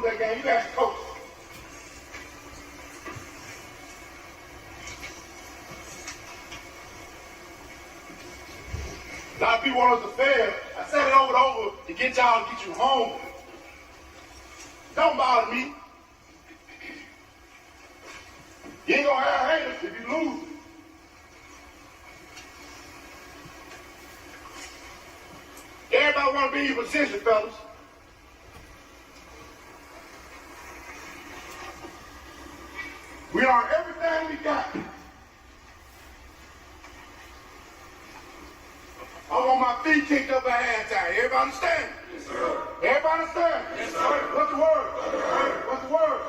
that game. You ask the coach. A lot of people want us to fail. I said it over and over to get y'all to get you home. Don't bother me. You ain't gonna have haters if you lose. Everybody wanna be in your position, fellas. We are everything we got. I want my feet kicked up at halftime. Everybody understand? Yes, sir. Everybody understand? Yes, sir. What's the word? What's the word?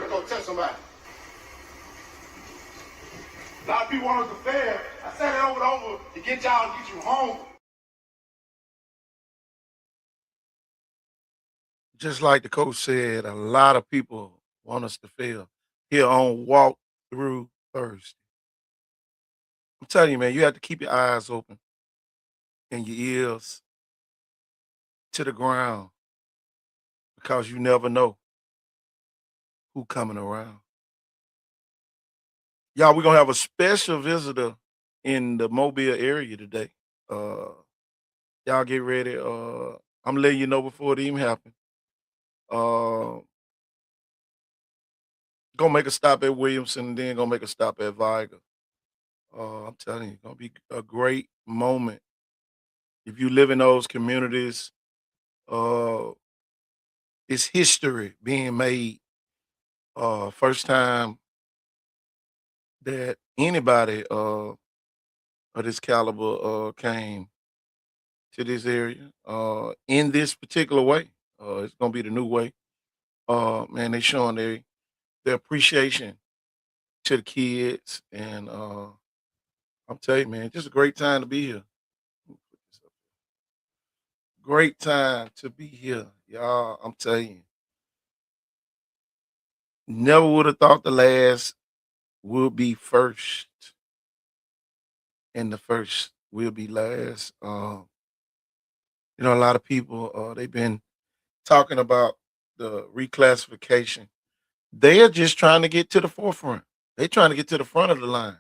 Let's go tell somebody. A lot of people want us to fail. I said it over and over to get y'all to get you home. Just like the coach said, a lot of people want us to fail here on Walk Through Thursday. I'm telling you, man, you have to keep your eyes open and your ears to the ground because you never know who coming around. Y'all, we're gonna have a special visitor in the Mobile area today. Uh, y'all get ready. I'm letting you know before it even happens. Uh, gonna make a stop at Williamson and then gonna make a stop at Viger. I'm telling you, it's gonna be a great moment. If you live in those communities, uh, it's history being made. First time that anybody of this caliber came to this area in this particular way. It's gonna be the new way. Man, they showing their appreciation to the kids, and I'm telling you, man, just a great time to be here. Great time to be here, y'all. I'm telling you, never would have thought the last will be first, and the first will be last. A lot of people they've been talking about the reclassification. They are just trying to get to the forefront. They trying to get to the front of the line.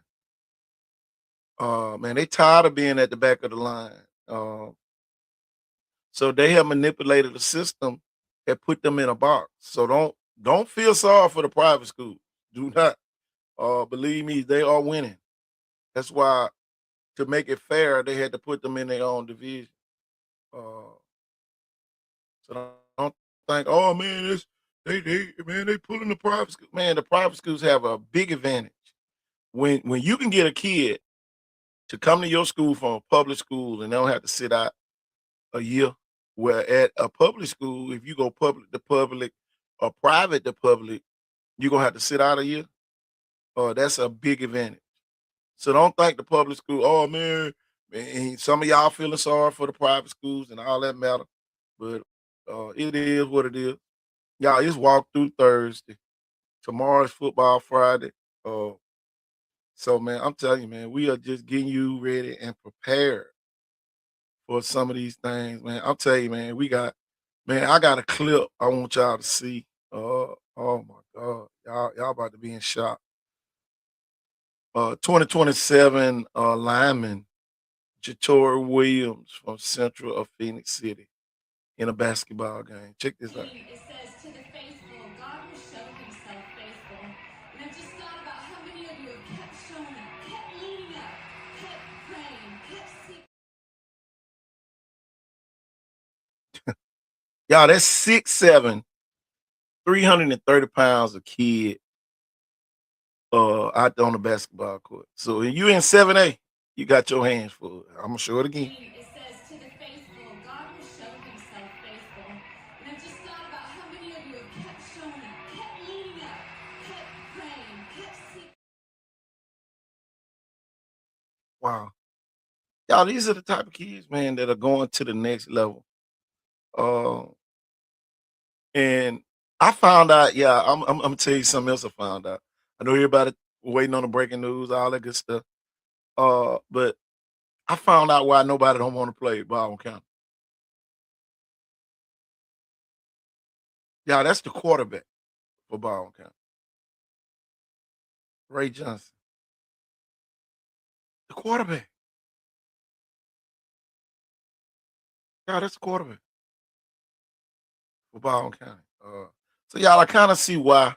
Man, they tired of being at the back of the line. So they have manipulated the system and put them in a box. So don't feel sorry for the private school. Do not. Believe me, they are winning. That's why to make it fair, they had to put them in their own division. Uh, so don't think, oh man, they pulling the private school. Man, the private schools have a big advantage. When you can get a kid to come to your school from a public school and they don't have to sit out a year. Where at a public school, if you go public to public or private to public, you're gonna have to sit out a year. That's a big advantage. So don't think the public school, oh man, some of y'all feeling sorry for the private schools and all that matter. But it is what it is. Y'all, it's walk through Thursday. Tomorrow's football Friday. Uh, so man, I'm telling you, man, we are just getting you ready and prepared for some of these things, man. I'll tell you, man, I got a clip I want y'all to see. Oh my God, y'all about to be in shock. 2027 lineman Jatori Williams from Central of Phoenix City in a basketball game. Check this out. It says, to the faithful, God will show himself faithful. And I just thought about how many of you have kept showing up, kept leaning up, kept praying, kept seeking. Y'all, that's 6'7", 330 pounds of kid out there on the basketball court. So if you in 7A, you got your hands full. I'm gonna show it again. It says, to the faithful, God will show himself faithful. And I just thought about how many of you have kept showing up, kept leaning up, kept praying, kept seeking. Wow. Y'all, these are the type of kids, man, that are going to the next level. Uh, and I found out, yeah, I'm gonna tell you something else I found out. I know everybody waiting on the breaking news, all that good stuff. But I found out why nobody don't want to play Baldwin County. Yeah, that's the quarterback for Baldwin County. Ray Johnson. The quarterback. Yeah, that's the quarterback for Baldwin County. So y'all, I kind of see why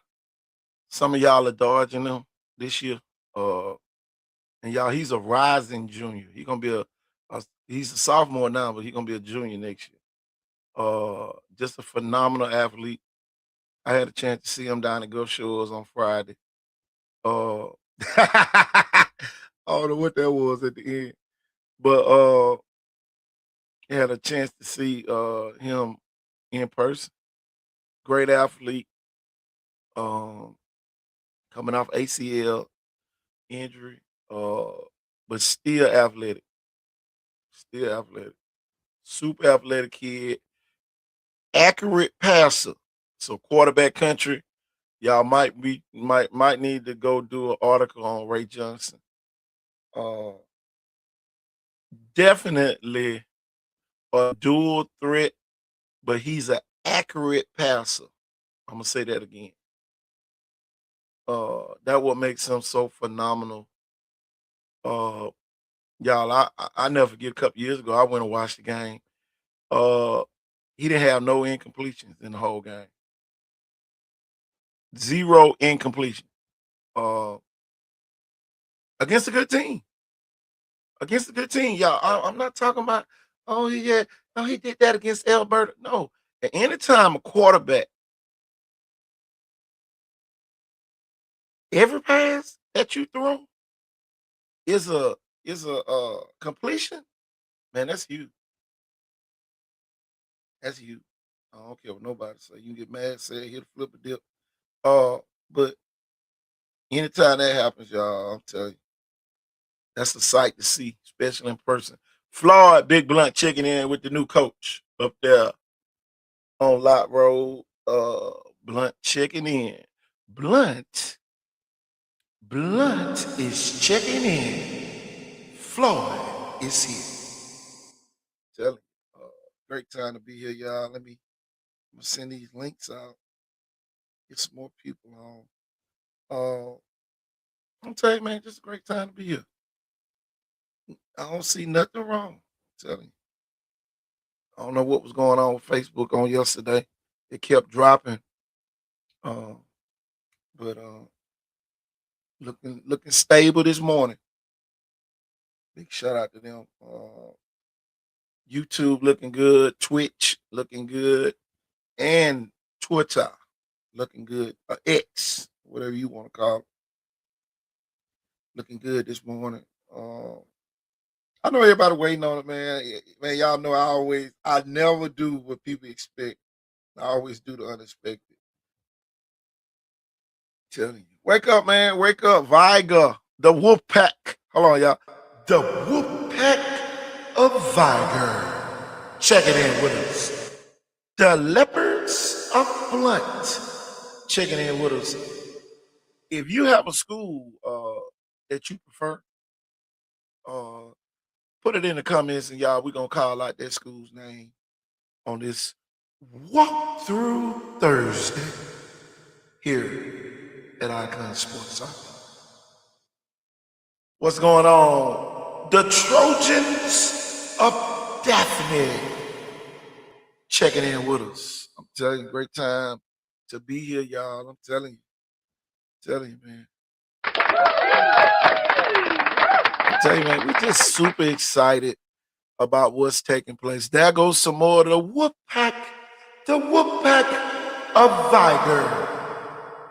some of y'all are dodging him this year. And y'all, he's a rising junior. He's gonna be he's a sophomore now, but he's gonna be a junior next year. Just a phenomenal athlete. I had a chance to see him down at Gulf Shores on Friday. I don't know what that was at the end, but had a chance to see him in person. Great athlete. Um, coming off ACL injury, but still athletic. Still athletic. Super athletic kid. Accurate passer. So quarterback country. Y'all might need to go do an article on Ray Johnson. Uh, definitely a dual threat, but he's an accurate passer. I'm gonna say that again. That what makes him so phenomenal. Uh, y'all, I never forget a couple years ago. I went and watched the game. Uh, he didn't have no incompletions in the whole game. Zero incompletion. Uh, against a good team. Against a good team, y'all. I'm not talking about. Oh yeah, no, he did that against Alberta. No, at any time a quarterback, every pass that you throw is a completion. Man, that's huge. That's huge. I don't care what nobody say. You can get mad, say hit a flip a dip. But anytime that happens, y'all, I'm telling you, that's a sight to see, especially in person. Floyd Big Blunt checking in with the new coach up there on Lot Road. Blunt checking in. Blunt is checking in. Floyd is here. Telling you, great time to be here, y'all. I'm gonna send these links out. Get some more people on. I'm telling you, man, just a great time to be here. I don't see nothing wrong. I'm telling you. I don't know what was going on with Facebook on yesterday. It kept dropping. Uh, but looking stable this morning. Big shout out to them. YouTube looking good, Twitch looking good, and Twitter looking good. X, whatever you want to call it, looking good this morning. I know everybody waiting on it, man. Man, y'all know I never do what people expect. I always do the unexpected. Telling you, wake up, man, wake up, Viger, the Wolf Pack. Hold on, y'all. The Wolf Pack of Viger. Check it in with us. The Leopards of Blunt. Checking in with us. If you have a school that you prefer, uh, put it in the comments, and y'all, we're gonna call out that school's name on this Walk Through Thursday here at Icon Sports Soccer. What's going on? The Trojans of Daphne checking in with us. I'm telling you, great time to be here, y'all. I'm telling you, man. I'm telling you, man, we're just super excited about what's taking place. There goes some more of the Whoop Pack of Viger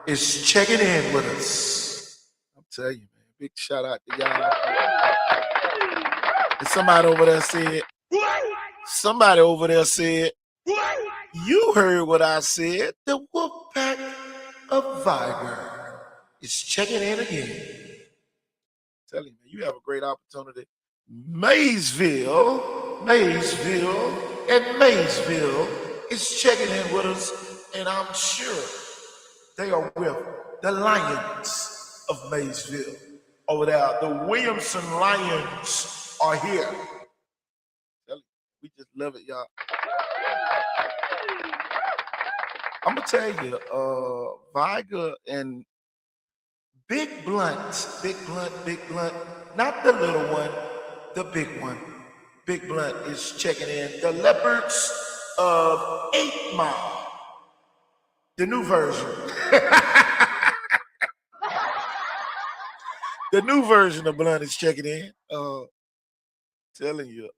is checking in with us. I'm telling you, man, big shout out to y'all. And somebody over there said, you heard what I said. The Wolf Pack of Viger is checking in again. Tell you, man, you have a great opportunity. Maysville is checking in with us, and I'm sure they are with the Lions of Maysville over there. The Williamson Lions are here. Tell you, we just love it, y'all. I'm gonna tell you, Viga and Big Blunt, not the little one, the big one. Big Blunt is checking in. The Leopards of 8 Mile, the new version. The new version of Blunt is checking in. Telling you.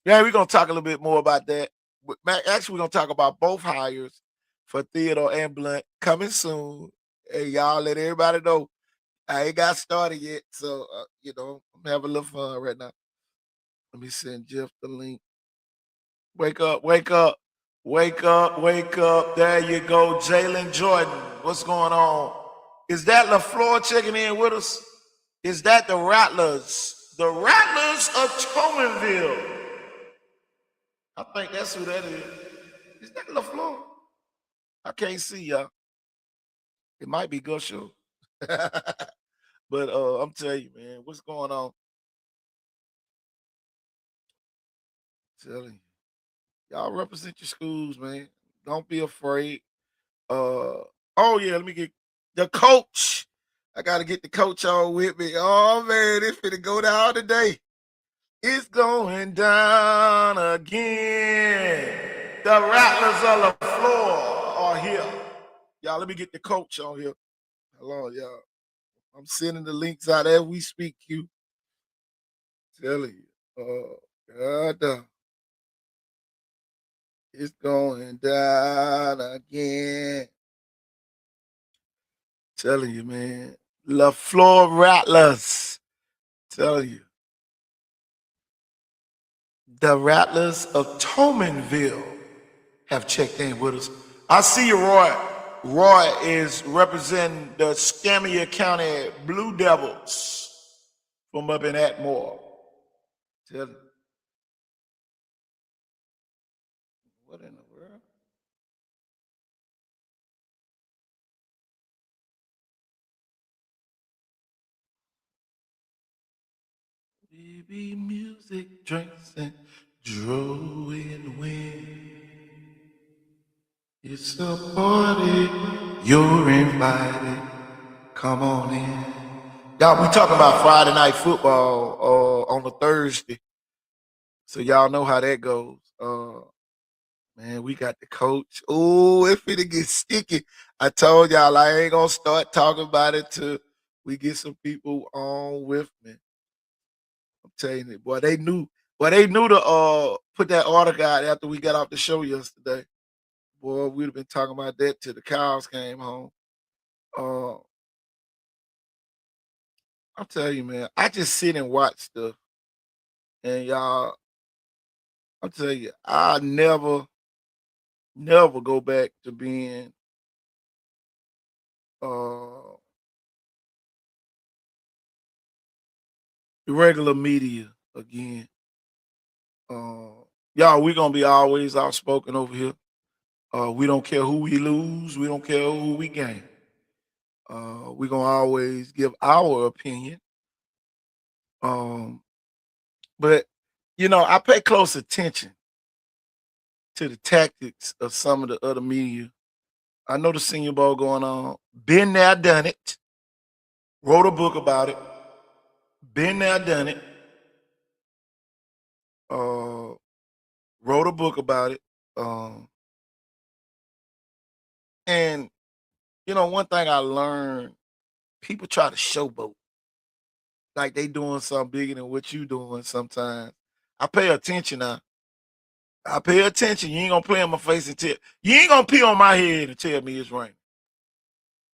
Yeah, we're gonna talk a little bit more about that. Actually, we're gonna talk about both hires for Theodore and Blunt coming soon. Hey, y'all, let everybody know I ain't got started yet, so I'm having a little fun right now. Let me send Jeff the link. Wake up, wake up, wake up, wake up. There you go, Jalen Jordan. What's going on? Is that LaFleur checking in with us? Is that the Rattlers? The Rattlers of Tomenville. I think that's who that is. Is that LaFleur? I can't see y'all. It might be Gusho. But I'm telling you, man, what's going on? Telling you. Y'all represent your schools, man. Don't be afraid. Oh yeah, let me get the coach. I gotta get the coach on with me. Oh man, it's finna go down today. It's going down again. The Rattlers on the floor are here. Y'all, let me get the coach on here. Hello, y'all. I'm sending the links out as we speak, Q. Telling you. God, it's going down again. Telling you, man. LaFleur Rattlers. Telling you. The Rattlers of Tomenville have checked in with us. I see you, Roy. Roy is representing the Scamia County Blue Devils from up in Atmore. Tell you. What in the world? Baby music, drinks, and drawing wind. It's a party, you're invited. Come on in. Y'all, we talking about Friday night football on a Thursday. So y'all know how that goes. Man, we got the coach. Oh, it finna get sticky. I told y'all I ain't gonna start talking about it till we get some people on with me. I'm telling you, boy, they knew. Boy, they knew to put that article out after we got off the show yesterday. Boy, we'd have been talking about that till the cows came home. Uh, I'm telling you, man, I just sit and watch stuff, and y'all, I'm telling you, I never go back to being uh the regular media again. Y'all, we gonna be always outspoken over here. We don't care who we lose, we don't care who we gain. We gonna always give our opinion. Um, but I pay close attention to the tactics of some of the other media. I know the Senior Bowl going on. Been there, done it. Wrote a book about it. Been there, done it. Uh, wrote a book about it. And one thing I learned, people try to showboat like they doing something bigger than what you doing sometimes. I pay attention now. I pay attention. You ain't gonna play in my face and tell you ain't gonna pee on my head and tell me it's raining.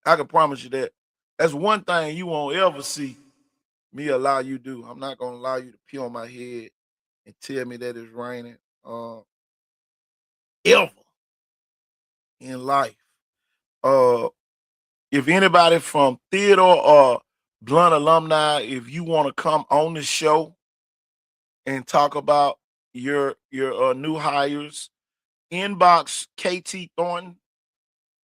I can promise you that. That's one thing you won't ever see me allow you do. I'm not gonna allow you to pee on my head and tell me that it's raining. Ever in life. Uh if anybody from Theodore or Blunt alumni, if you want to come on the show and talk about your new hires, inbox KT Thornton,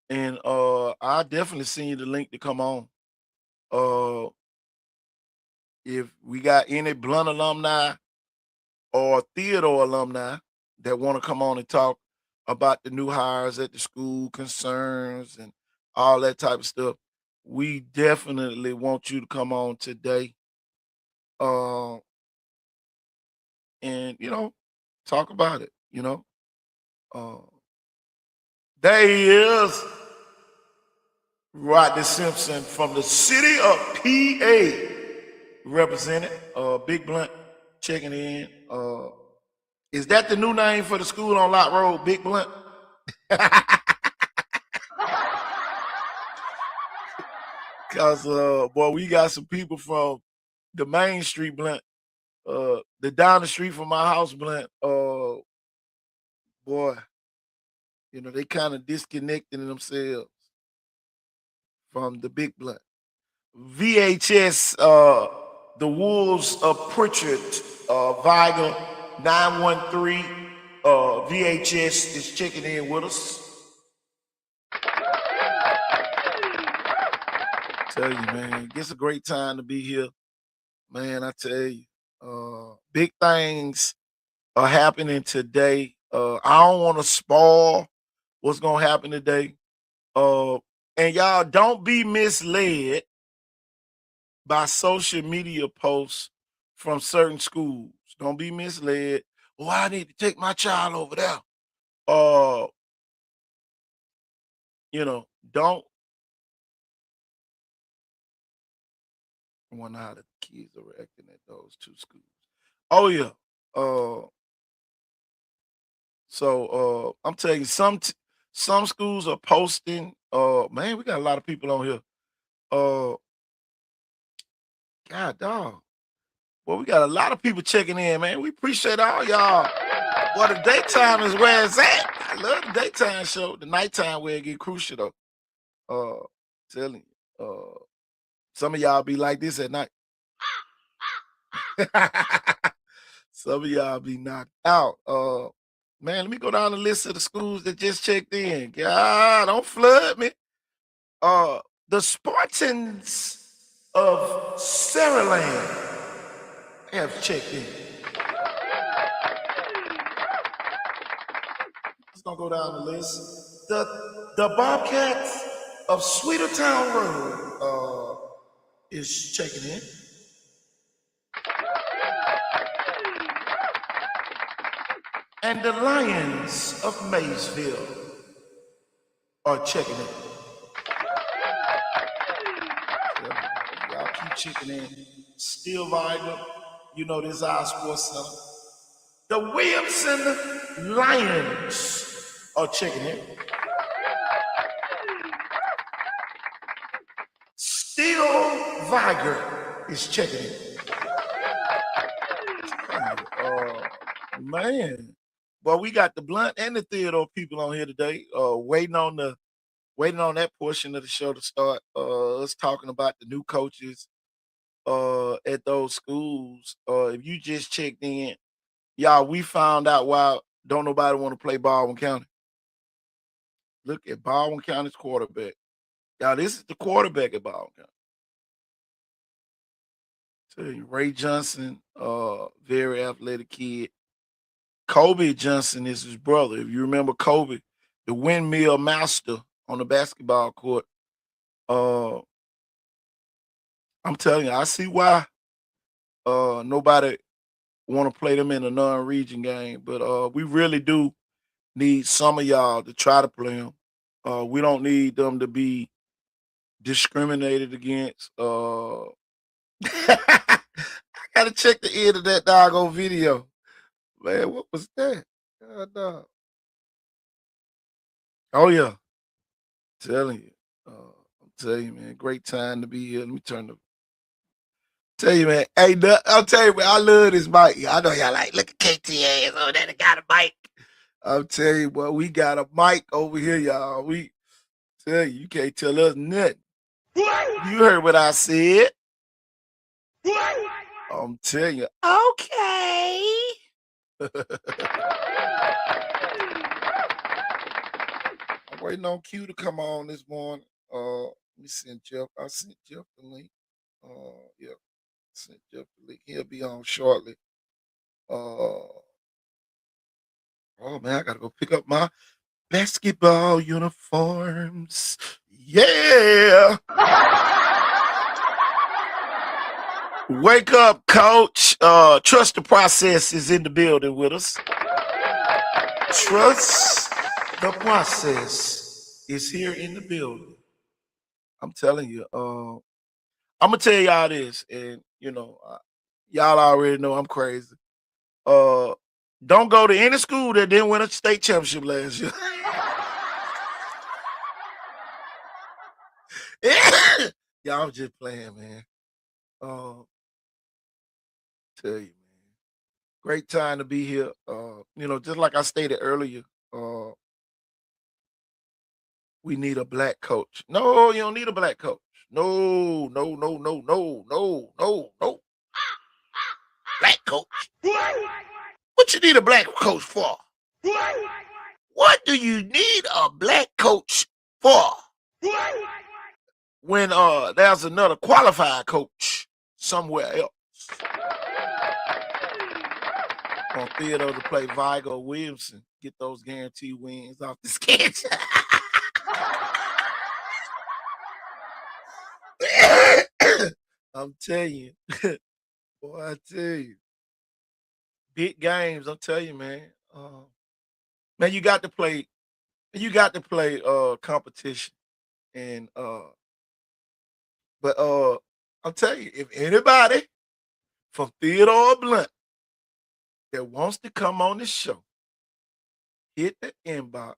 and I definitely send you the link to come on. Uh, if we got any Blunt alumni or Theodore alumni that want to come on and talk, about the new hires at the school, concerns, and all that type of stuff, we definitely want you to come on today, uh, and talk about it. Uh, there he is, Rodney Simpson from the city of PA, represented. Big Blunt checking in. Is that the new name for the school on Lot Road, Big Blunt? Cause boy, we got some people from the main street Blunt, the down the street from my house Blunt. Boy, they kind of disconnected themselves from the Big Blunt. VHS, the Wolves of Pritchard, Viger 913, VHS is checking in with us. Tell you, man, it's a great time to be here, man. I tell you, big things are happening today. I don't want to spoil what's gonna happen today. And y'all don't be misled by social media posts from certain schools. Don't be misled. Oh, I need to take my child over there. Uh, don't wonder how the kids are reacting at those two schools. Oh yeah. So I'm telling you, some schools are posting. Man, we got a lot of people on here. God dog. Well, we got a lot of people checking in, man. We appreciate all y'all. Well, the daytime is where it's at. I love the daytime show. The nighttime where it get crucial though. Telling you. Some of y'all be like this at night. Some of y'all be knocked out. Man, let me go down the list of the schools that just checked in. God, don't flood me. The Spartans of Saraland have checked in. Let's gonna go down the list. The Bobcats of Sweetertown Road is checking in. And the Lions of Maysville are checking in. Y'all keep checking in. Still vibrant. This is our sports center. The Williamson Lions are checking in. Still Viger is checking in. Man. Well, we got the Blunt and the Theodore people on here today, waiting on that portion of the show to start. Us talking about the new coaches at those schools. If you just checked in, y'all, we found out why don't nobody want to play Baldwin County. Look at Baldwin County's quarterback. Y'all, this is the quarterback at Baldwin County. Tell you, Ray Johnson, very athletic kid. Kobe Johnson is his brother. If you remember Kobe, the windmill master on the basketball court. I'm telling you, I see why nobody want to play them in a non-region game, but we really do need some of y'all to try to play them. We don't need them to be discriminated against. I gotta check the end of that doggone video. Man, what was that? God, dog. Oh yeah, telling you. I'm telling you, man, great time to be here. Let me turn the tell you, man. Hey, I'll tell you, man, I love this mic. I know y'all like, look at KTA. Oh, that got a mic. I'm telling you, boy, we got a mic over here, y'all. We tell you can't tell us nothing. You heard what I said. I'm telling you. Okay. I'm waiting on Q to come on this morning. Let me send Jeff. I sent Jeff the link. Yeah, sent Jeff the link. He'll be on shortly. Oh man, I gotta go pick up Basketball uniforms. Yeah. Wake up, coach. Trust the process is in the building with us. Trust the process is here in the building. I'm telling you. I'm gonna tell y'all this, and y'all already know I'm crazy. Uh, don't go to any school that didn't win a state championship last year. Y'all, I'm just playing, man. Tell you, man. Great time to be here. Just like I stated earlier, uh, we need a black coach. No, you don't need a black coach. No, no, no, no, no, no, no, no. Black coach. What you need a black coach for? What do you need a black coach for? When there's another qualified coach somewhere else. On Theodore to play Vigo Williamson, get those guaranteed wins off the sketch. I'm telling you, boy, I tell you, big games. I'm telling you, man. Man, you got to play competition, and but I'm telling you, if anybody from Theodore Blunt that wants to come on the show, hit the inbox,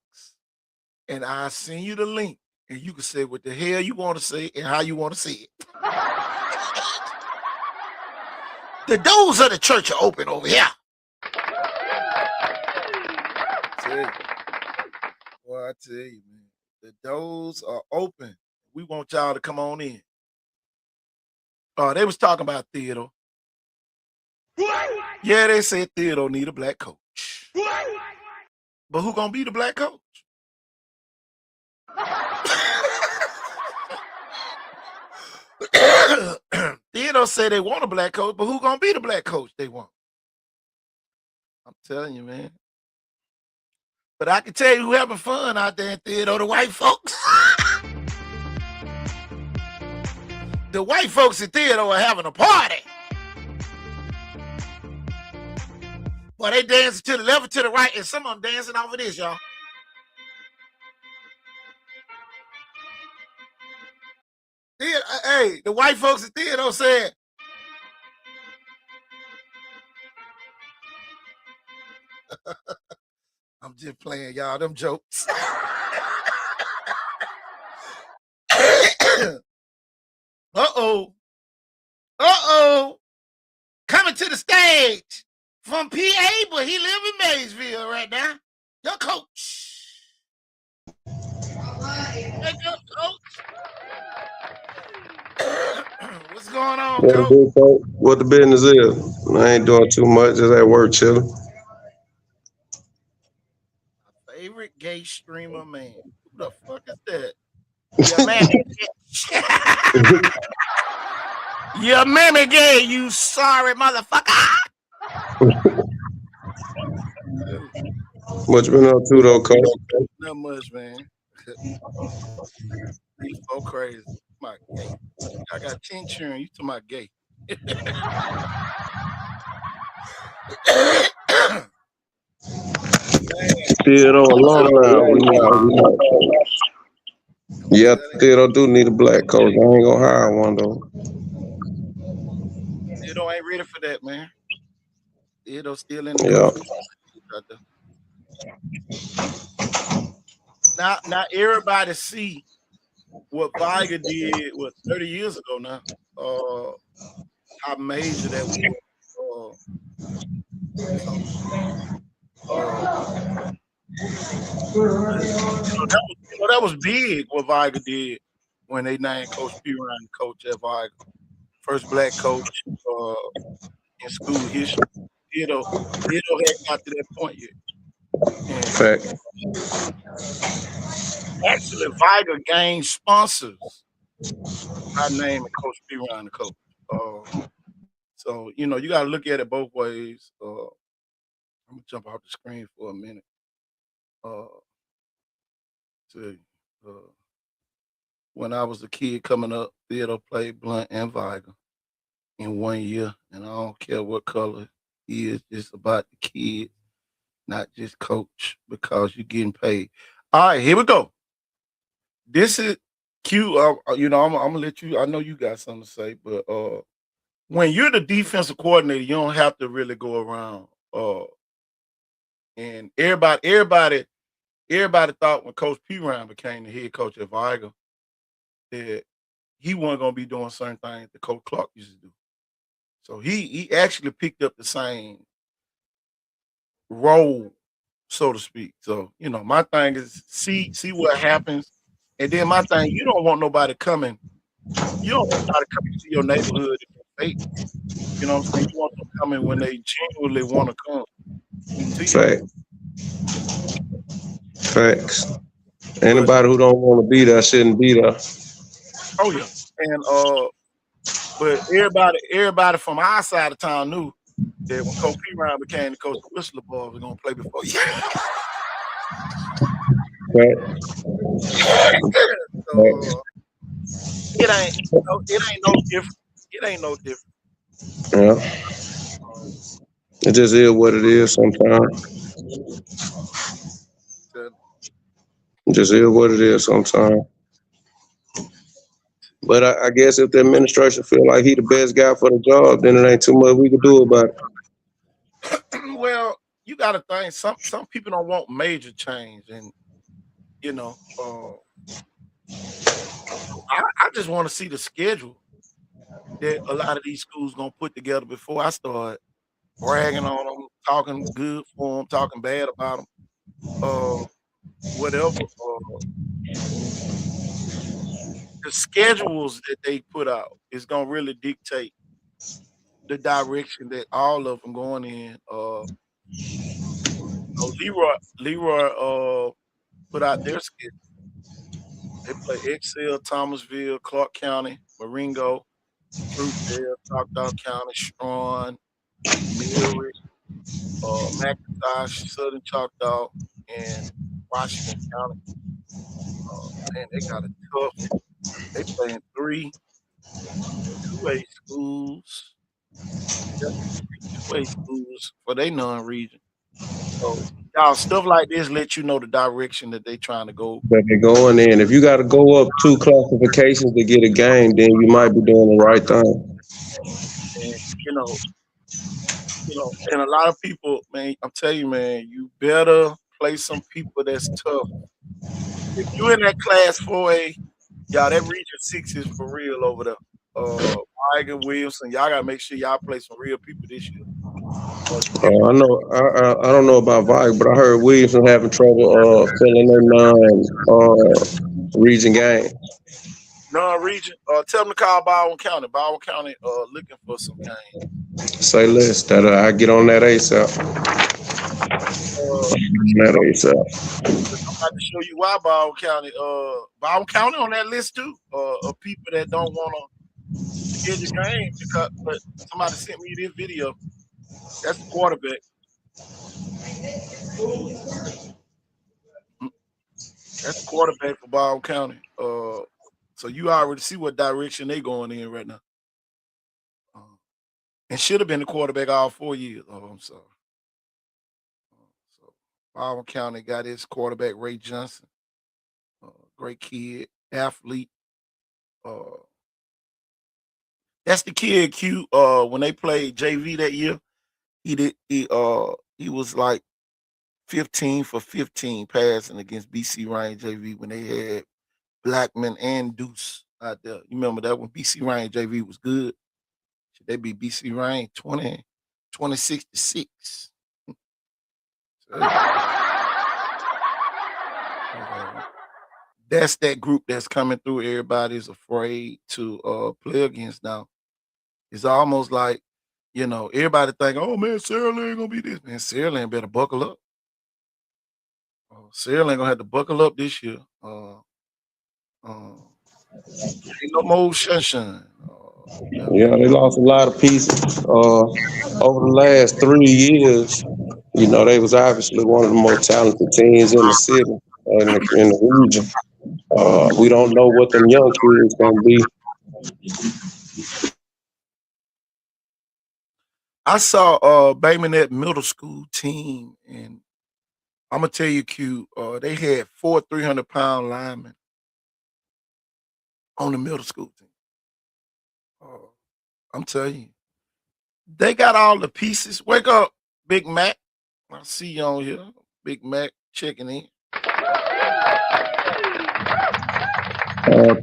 and I'll send you the link, and you can say what the hell you want to say and how you want to say it. The doors of the church are open over here. Tell you, boy, I tell you, man, the doors are open. We want y'all to come on in. They was talking about Theodore. Yeah, they said Theodore need a black coach. But who gonna be the black coach? Theodore said they want a black coach, but who gonna be the black coach they want? I'm telling you, man. But I can tell you who having fun out there in Theodore, the white folks. The white folks in Theodore are having a party. Boy, they dancing to the left and to the right, and some of them dancing off of this, y'all. Hey, the white folks in Theodore said, I'm just playing, y'all, them jokes. Uh-oh. Uh-oh. Coming to the stage from PA, but he live in Maysville right now. Your coach. Hey, your coach. What's going on, What the coach? big folk? What the business is? I ain't doing too much. Just at work chilling. My favorite gay streamer, man. Who the fuck is that? Yeah, man. Your mammy gay, you sorry motherfucker. What you been up to though, coach? Not much, man. These folk crazy. My gay. I got tincture and you to my gay. Theodore alumni. We not. Yeah, Theodore do need a black coach. I ain't gonna hire one though. Theodore ain't ready for that, man. Theodore still in the Yeah. coach out there. Now everybody see what Viger did 30 years ago now. How major that was. That was big what Viger did when they named Coach P. Ryan coach at Viger. First black coach in school history. Theodore hadn't got to that point yet. And Fact. actually, Viger gained sponsors by naming Coach P. Ryan the coach. So you got to look at it both ways. I'm gonna jump off the screen for a minute. Uh, tell you, when I was a kid coming up, Theodore played Blunt and Viger in 1 year, and I don't care what color he is. It's about the kid, not just coach, because you're getting paid. All right, here we go. This is Q. I'm gonna let you. I know you got something to say, but when you're the defensive coordinator, you don't have to really go around. And everybody thought when Coach P. Ryan became the head coach at Viger that he wasn't gonna be doing certain things that Coach Clark used to do. So he actually picked up the same role, so to speak. So my thing is see what happens, and then my thing, you don't want nobody coming. You don't want nobody coming to your neighborhood if they're fake. You know what I'm saying? You want them coming when they genuinely want to come to you. Facts. Anybody who don't want to be there shouldn't be there. Oh yeah, and but everybody from our side of town knew that when Coach P. Ryan became the coach of Whistler Boys, was gonna play before. So it ain't no different. It ain't no different. Yeah. It just is what it is sometimes. It just is what it is sometimes. But I guess if the administration feel like he the best guy for the job, then it ain't too much we could do about it. Well, you got to think some people don't want major change, and I just want to see the schedule that a lot of these schools gonna put together before I start bragging on them, talking good for them, talking bad about them, whatever. The schedules that they put out is gonna really dictate the direction that all of them going in. Leroy put out their schedule. They play Excel, Thomasville, Clark County, Marengo, Fruitvale, Choctaw County, Strawn, Mary, McIntosh, Southern Choctaw, and Washington County. Man, they got a tough. They playing 3 2A schools. Yep, 3 2A schools for their non-region. So, y'all, stuff like this let you know the direction that they trying to go. But they're going in. If you got to go up 2 classifications to get a game, then you might be doing the right thing. And and a lot of people, man, I'm telling you, man, you better play some people that's tough. If you in that class 4A, y'all, that region 6 is for real over there. Igan Wilson, y'all gotta make sure y'all play some real people this year. I know. I don't know about Vibe, but I heard Williamson having trouble filling their non region game. Non-region, tell them to call Baldwin County. Baldwin County, looking for some games. Say less that I get on that ASAP. I'm about to show you why Baldwin County on that list too. Of people that don't want to schedule game because, but somebody sent me this video. That's the quarterback. That's the quarterback for Baldwin County. So you already see what direction they going in right now. And should have been the quarterback all 4 years. Oh, I'm sorry. So Baldwin County got his quarterback Ray Johnson. Great kid, athlete. That's the kid Q. When they played JV that year, he was like 15 for 15 passing against BC Ryan JV when they had Blackman and Deuce out there. You remember that when BC Ryan JV was good? Should they be BC Ryan 26 to 6? That's that group that's coming through. Everybody's afraid to play against now. It's almost like, everybody think, oh man, Sarah Lane gonna be this. Man, Sarah Lane better buckle up. Sarah Lane gonna have to buckle up this year. Ain't no more sunshine. Yeah, they lost a lot of pieces over the last 3 years. They was obviously one of the most talented teams in the city. in the region. We don't know what them young kids gonna be. I saw Bay Minette middle school team, and I'm gonna tell you, Q. They had 4 300-pound linemen on the middle school team. Uh, I'm telling you, they got all the pieces. Wake up, Big Mac. I see you on here, Big Mac checking in.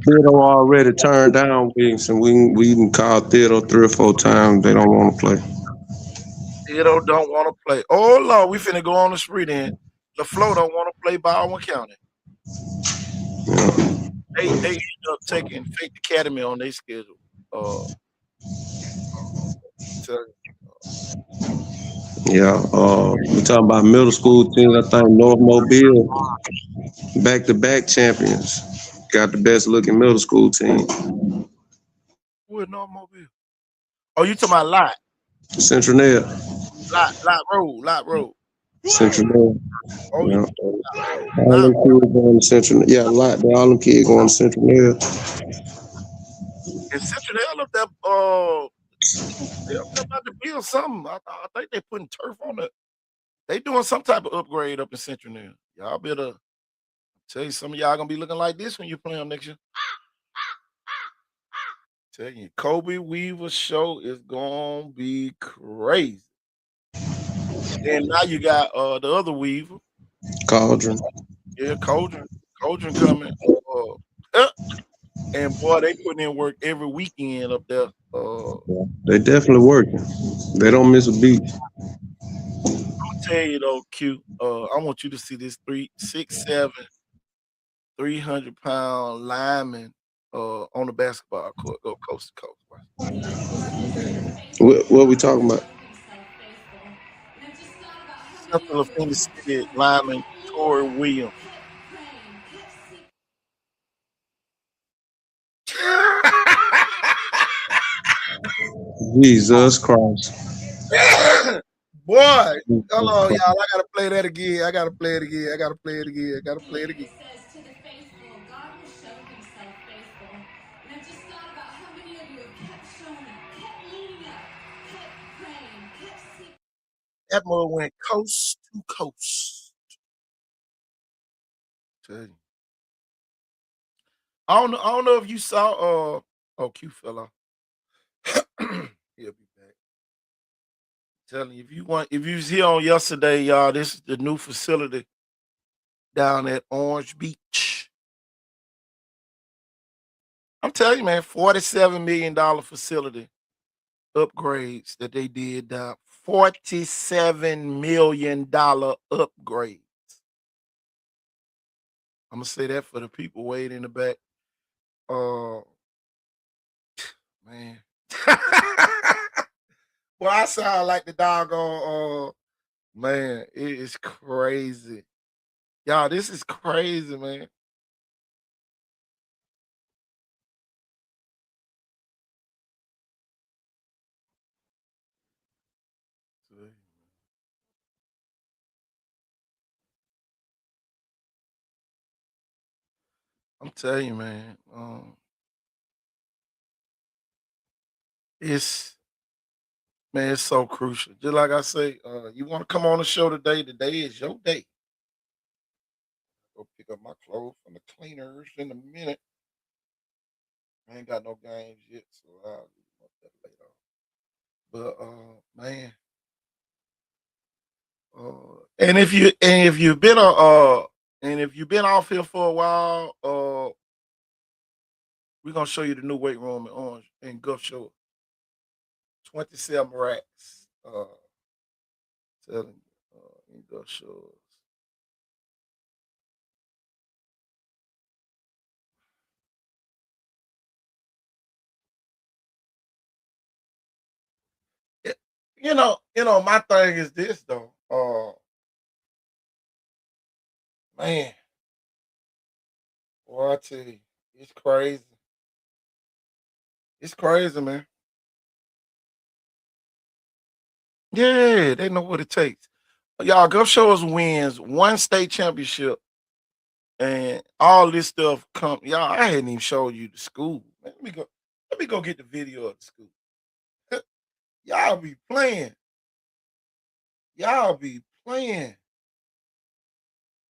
Theodore already turned down Williamson. We can call Theodore 3 or 4 times. They don't want to play. Theodore don't want to play. Oh Lord, we finna go on the street then. LaFleur don't want to play Baldwin County. Yeah. They end up taking Fake Academy on their schedule. So, Yeah, we talking about middle school teams. I think North Mobile, back-to-back champions, got the best looking middle school team. where North Mobile? Oh, you talking about Central Net, Lot Road. Central Net. Oh, you Yeah, Lot Road, all Lot them kids going to Central. Yeah, all them kids going to Central Net. and Central. They up there. They up there about to build something. I think they putting turf on it. They doing some type of upgrade up in Central now. Y'all better tell you some of y'all gonna be looking like this when you play them next year. Tell you, Kobe Weaver show is gonna be crazy. And now you got the other Weaver, Cauldron. yeah, Cauldron coming. And boy, they putting in work every weekend up there. They definitely working. They don't miss a beat. Tell you though, Q. I want you to see this 3'6'7", 300-pound lineman on the basketball court go coast to coast. Watch. He is faithful. What we God talking will about? show himself faithful. And I just thought about how many Central of of you have Phoenix kept City showing up, lineman kept leaning Corey up, Williams. kept praying, kept seeking. Jesus Christ. Boy, hold Jesus on, Christ. y'all. I gotta play that again. I gotta play it again. I gotta play it again. I gotta play it again. It says, to the faithful, God will show himself faithful. And I just thought about how many of you have kept showing up, kept leaning up, kept praying, kept seeking. That mother went coast to coast. Tell you. I don't know if you saw oh Q fella. He'll be back. Telling you, if you was here on yesterday, y'all, this is the new facility down at Orange Beach. I'm telling you, man, $47 million facility upgrades that they did down. $47 million upgrade. I'm gonna say that for the people waiting in the back. Uh man. Well, I sound like the doggone man, it is crazy. Y'all, this is crazy, man. I'm telling you, man. It's man, it's so crucial. Just like I say, you want to come on the show today? Today is your day. Go pick up my clothes from the cleaners in a minute. I ain't got no games yet, so I'll leave up that later. But man, and if you've been and if you've been off here for a while, we're gonna show you the new weight room in Orange in Gulf Shore. 27 racks. Telling you, in Gulf Shores. It- my thing is this though. Man, boy, I tell you, it's crazy. It's crazy, man. Yeah, they know what it takes. Y'all, Gulf Shores wins one state championship and all this stuff come. Y'all, I hadn't even showed you the school. Man, let me go. Let me go get the video of the school. Y'all be playing. Y'all be playing.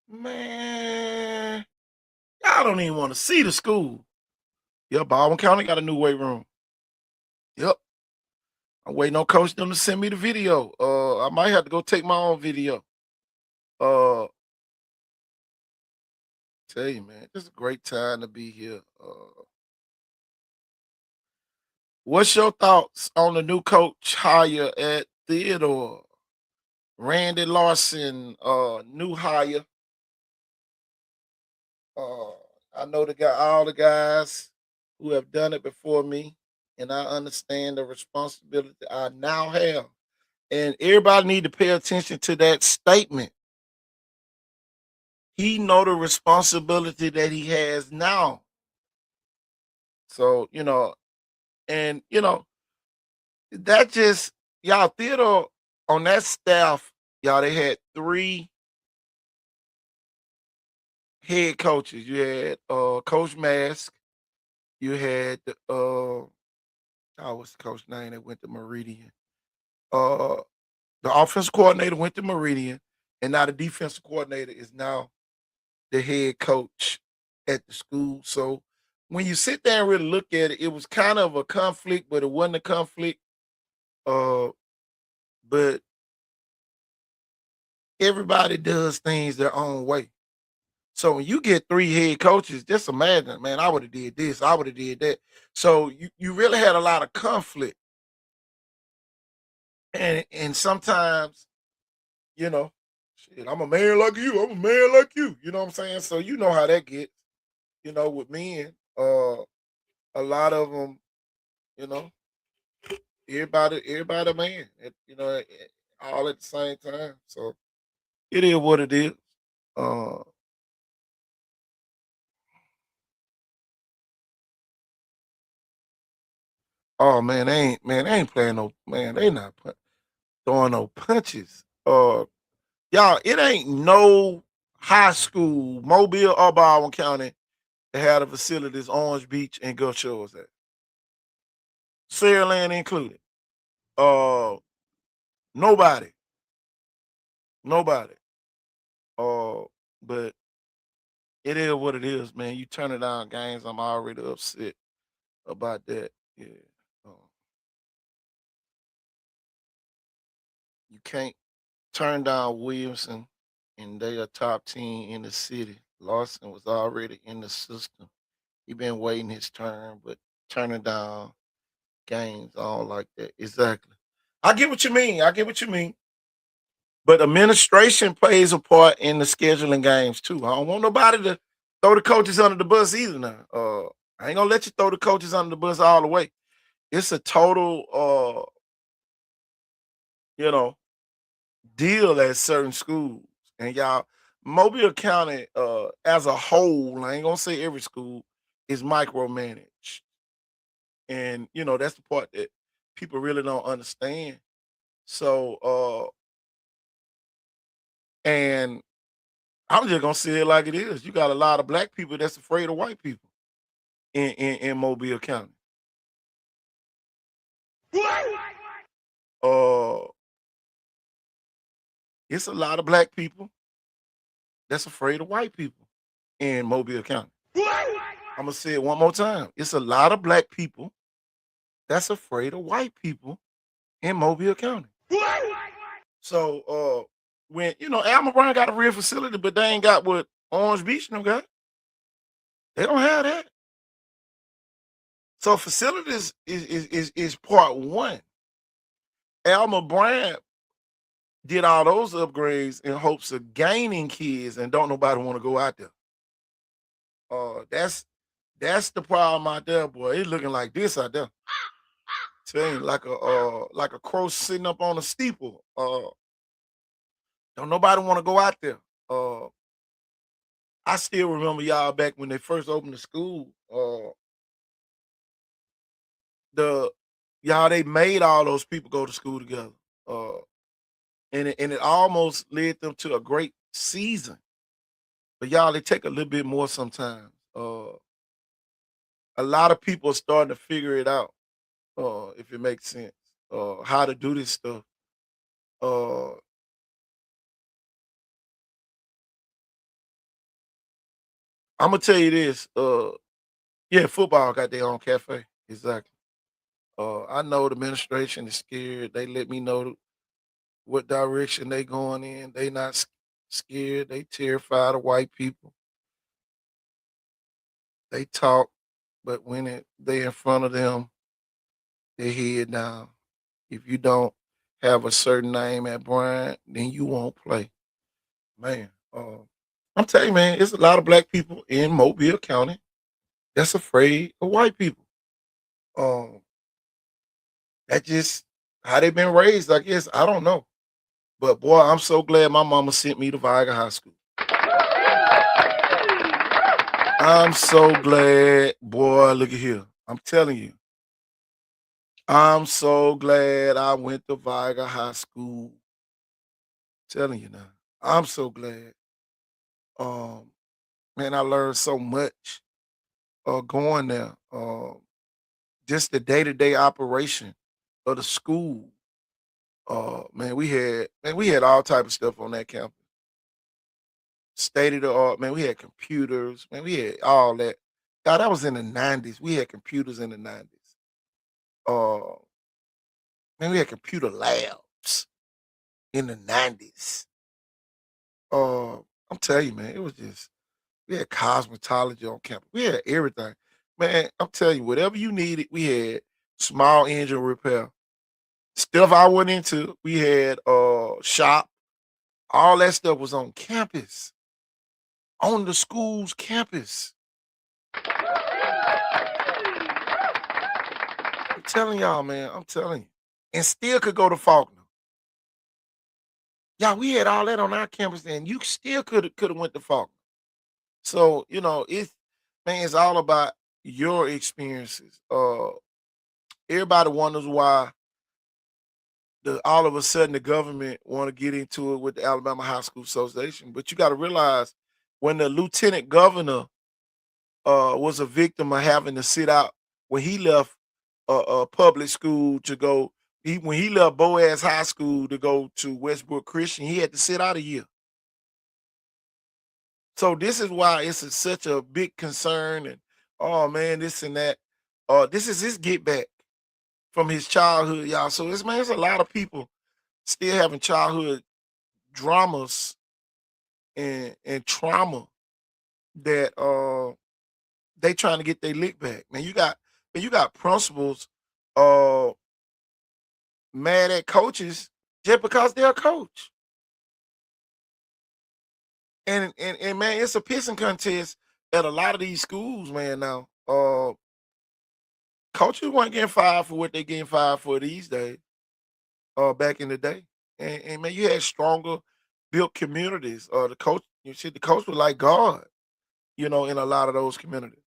Man, y'all don't even want to see the school. Yep, Baldwin County got a new weight room. Yep. I'm waiting on coach them to send me the video. I might have to go take my own video. Uh Tell you, man, it's a great time to be here. What's your thoughts on the new coach hire at Theodore? Randy Larson, new hire. Uh, I know all the guys who have done it before me, and I understand the responsibility I now have. And everybody need to pay attention to that statement. He know the responsibility that he has now. So, and that just y'all Theodore on that staff, y'all, they had three head coaches. You had Coach Mask, you had what's the coach name that went to Meridian? Uh the offensive coordinator went to Meridian, and now the defensive coordinator is now the head coach at the school. So when you sit there and really look at it, it was kind of a conflict, but it wasn't a conflict. Uh but everybody does things their own way. So when you get three head coaches, just imagine, man, I would have did this, I would have did that. So you really had a lot of conflict. And sometimes, you know, shit, I'm a man like you, I'm a man like you. You know what I'm saying? So you know how that gets, with men. A lot of them, you know, everybody a man, all at the same time. So it is what it is. Uh oh they ain't playing no man, they not throwing no punches. Y'all, it ain't no high school, Mobile or Baldwin County, that had the facilities Orange Beach and Gulf Shores at. Saraland included. Uh Nobody. Nobody. Uh but it is what it is, man. You turn it down games, I'm already upset about that. Yeah. Uh, you can't turn down Williamson, and they a top team in the city. Lawson was already in the system. He been waiting his turn, but turning down games all like that. Exactly. I get what you mean. I get what you mean. But administration plays a part in the scheduling games too. I don't want nobody to throw the coaches under the bus either now. I ain't gonna let you throw the coaches under the bus all the way. It's a total you know, deal at certain schools. And y'all, Mobile County as a whole, I ain't gonna say every school, is micromanaged. And that's the part that people really don't understand. So and I'm just gonna say it like it is. You got a lot of black people that's afraid of white people in Mobile County. Uh it's a lot of black people that's afraid of white people in Mobile County. I'm gonna say it one more time. It's a lot of black people that's afraid of white people in Mobile County. So when Alma Brown got a real facility, but they ain't got what Orange Beach no got. They don't have that. So facilities is part one. Alma Brand did all those upgrades in hopes of gaining kids, and don't nobody want to go out there. That's the problem out there, boy. It's looking like this out there. Tell you, like a crow sitting up on a steeple. Don't nobody want to go out there. Uh, I still remember y'all back when they first opened the school. The Y'all, they made all those people go to school together. Uh, and it almost led them to a great season. But y'all, it take a little bit more sometimes. A lot of people are starting to figure it out, if it makes sense, how to do this stuff. Uh, I'm gonna tell you this. Yeah, football got their own cafe. Exactly. I know the administration is scared. They let me know what direction they going in. They not scared. They terrified of white people. They talk, but when they in front of them, they head down. If you don't have a certain name at Bryant, then you won't play. Man, I'm telling you, man, it's a lot of black people in Mobile County that's afraid of white people. Um, that just how they been raised, I guess. I don't know. But boy, I'm so glad my mama sent me to Viga High School. I'm so glad, boy. Look at here. I'm telling you. I'm so glad I went to Viga High School. Telling you now. I'm so glad. Um, man, I learned so much going there. Just the day-to-day operation of the school. Man, we had all type of stuff on that campus. State of the art, man. We had computers, man. We had all that. God, that was in the '90s. We had computers in the '90s. Uh, man, we had computer labs in the '90s. I'm telling you, man, it was just we had cosmetology on campus. We had everything, man. I'm telling you, whatever you needed, we had small engine repair stuff. I went into, we had shop. All that stuff was on campus, on the school's campus. I'm telling y'all, man. I'm telling you, and still could go to Faulkner. Yeah, we had all that on our campus, and you still could have went to Faulkner. So it's man, it's all about your experiences. Everybody wonders why all of a sudden the government want to get into it with the Alabama High School Association, but you got to realize when the lieutenant governor was a victim of having to sit out when he left public school to go. When he left Boaz High School to go to Westbrook Christian, he had to sit out a year. So this is why such a big concern, and oh man, this and that. This is his get back from his childhood, y'all. So it's a lot of people still having childhood dramas and trauma that they trying to get their lick back. Man, you got principals uh mad at coaches just because they're a coach. And man, it's a pissing contest at a lot of these schools, man. Now, coaches weren't getting fired for what they getting fired for these days. Back in the day, and man, you had stronger built communities. The coach was like God, in a lot of those communities.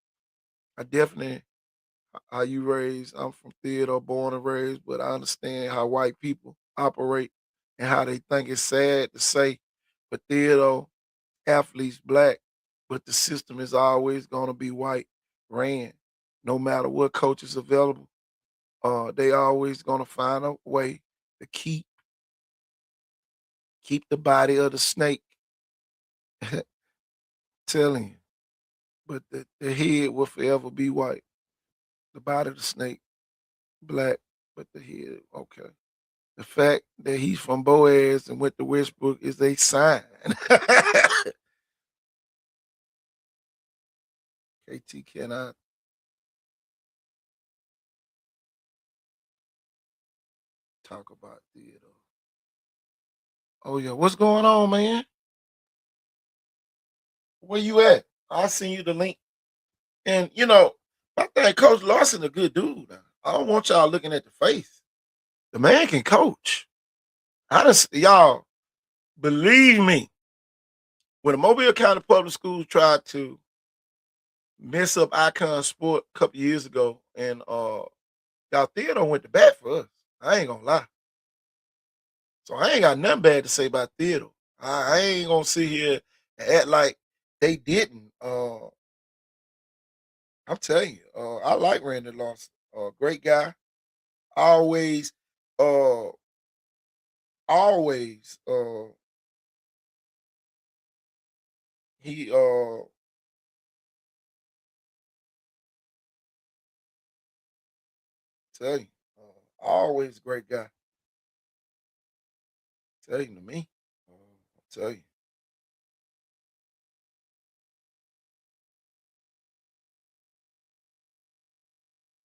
I definitely how you raised. I'm from Theodore, born and raised, but I understand how white people operate and how they think it's sad to say, but Theodore athletes black, but the system is always going to be white ran. No matter what coach is available, they always going to find a way to keep the body of the snake. Telling you, but the head will forever be white. The body of the snake black, but the head okay. The fact that he's from Boaz and went to Westbrook is a sign. KT cannot talk about theater. Oh yeah, what's going on, man? Where you at? I'll send you the link. And I think Coach Larson a good dude. Now. I don't want y'all looking at the face. The man can coach. Y'all believe me. When the Mobile County Public Schools tried to mess up Icon Sport a couple years ago, and y'all Theodore went to bat for us. I ain't gonna lie. So I ain't got nothing bad to say about Theodore. I ain't gonna sit here and act like They didn't. I'm telling you, I like Randy Lawson. Great guy. Always, uh, always, he tell you, always great guy. Tell you to me. I tell you.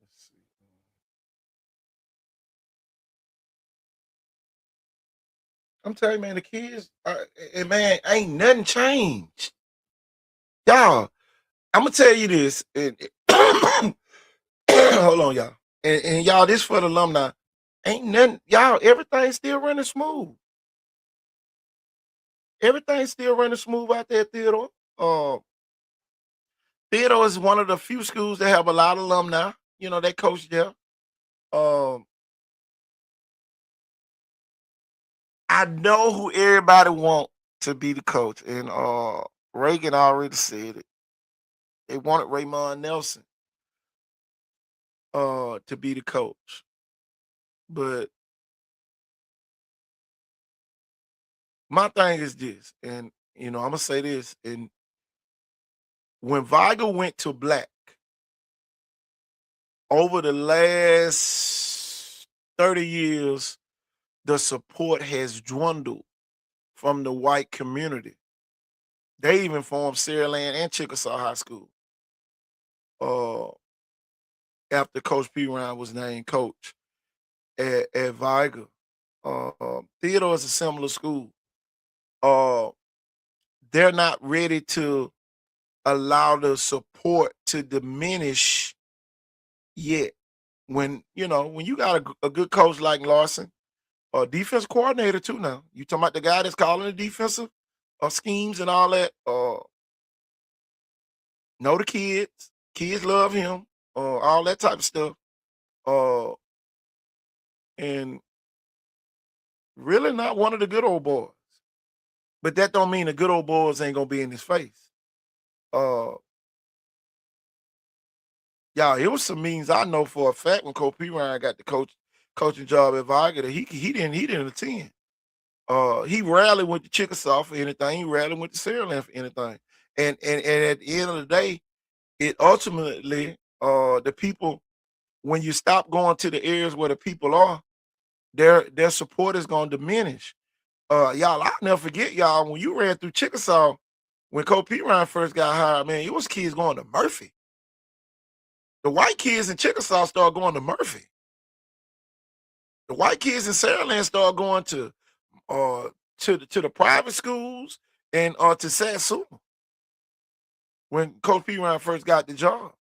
Let's see. I'm telling you, man, the kids, and man, ain't nothing changed. Y'all, I'm gonna tell you this, and hold on, y'all. And y'all, this for the alumni. Ain't nothing, y'all, everything's still running smooth. Everything's still running smooth out there, Theodore. Uh, Theodore is one of the few schools that have a lot of alumni. You know, they coach there. Um, I know who everybody want to be the coach, and Reagan already said it. They wanted Raymond Nelson to be the coach. But my thing is this, and I'm gonna say this, and when Viger went to black over the last 30 years, the support has dwindled from the white community. They even formed Saraland and Chickasaw High School uh, after Coach P. Ryan was named coach at Viger. Theodore is a similar school. Uh, they're not ready to allow the support to diminish yet. When you got a good coach like Larson, a defense coordinator too. Now you talking about the guy that's calling the defensive schemes and all that. Know the kids love him. All that type of stuff. Uh, and really not one of the good old boys. But that don't mean the good old boys ain't gonna be in his face. Uh, yeah, it was some means I know for a fact when Coach P. Ryan got the coaching job at Viger that he didn't attend. He rarely went to Chickasaw for anything. He rarely went to Saraland for anything. And at the end of the day, it ultimately the people, when you stop going to the areas where the people are, their support is gonna diminish. Y'all, I'll never forget, y'all, when you ran through Chickasaw when Coach P. Ryan first got hired, man, it was kids going to Murphy. The white kids in Chickasaw started going to Murphy. The white kids in Saraland started going to the private schools and to Satsuma when Coach P. Ryan first got the job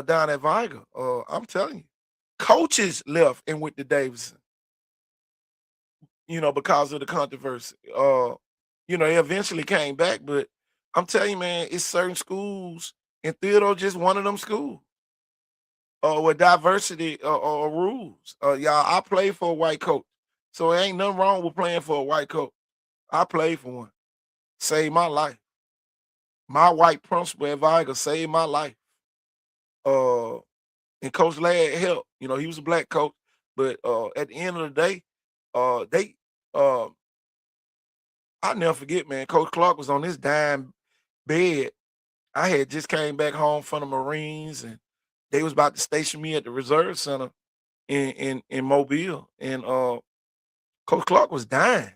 down at Viger. I'm telling you, coaches left and went to Davidson, because of the controversy. They eventually came back, but I'm telling you, man, it's certain schools, and Theodore just one of them schools with diversity rules. Y'all, I played for a white coach, so it ain't nothing wrong with playing for a white coach. I played for one. Saved my life. My white principal at Viger saved my life. Uh, and Coach Ladd helped. He was a black coach, but at the end of the day, they I never forget, man. Coach Clark was on his dime bed. I had just came back home from the Marines, and they was about to station me at the Reserve Center in Mobile, and Coach Clark was dying.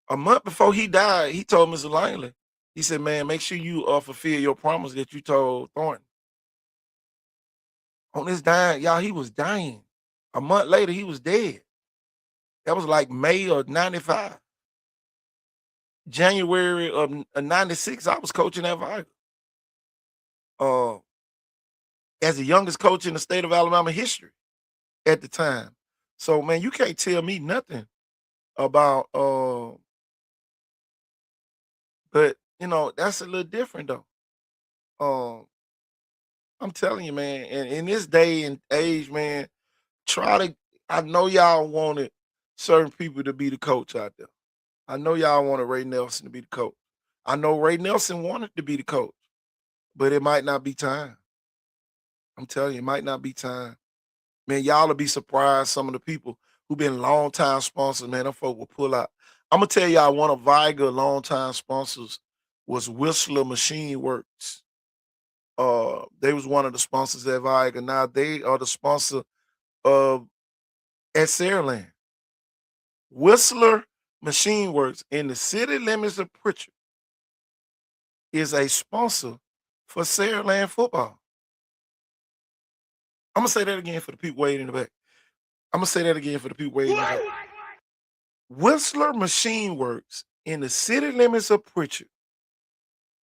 A month before he died, he told Mr. Langley, he said, "Man, make sure you fulfill your promise that you told Thornton." On his dying, y'all, he was dying. A month later, he was dead. That was like May of '95. January of '96, I was coaching at Viger. Uh, as the youngest coach in the state of Alabama history at the time. So, man, you can't tell me nothing about but that's a little different though. Um, I'm telling you, man, and in this day and age, man, try to I know y'all wanted certain people to be the coach out there. I know y'all wanted Ray Nelson to be the coach. I know Ray Nelson wanted to be the coach, but it might not be time. I'm telling you, it might not be time. Man, y'all will be surprised some of the people who been longtime sponsors, man, them folk will pull out. I'm gonna tell y'all one of Viger longtime sponsors was Whistler Machine Works. They was one of the sponsors at Viger. Now they are the sponsor of at Saraland. Whistler Machine Works in the city limits of Pritchard is a sponsor for Saraland football. I'm gonna say that again for the people waiting in the back. I'm gonna say that again for the people waiting in the back. Whistler Machine Works in the city limits of Pritchard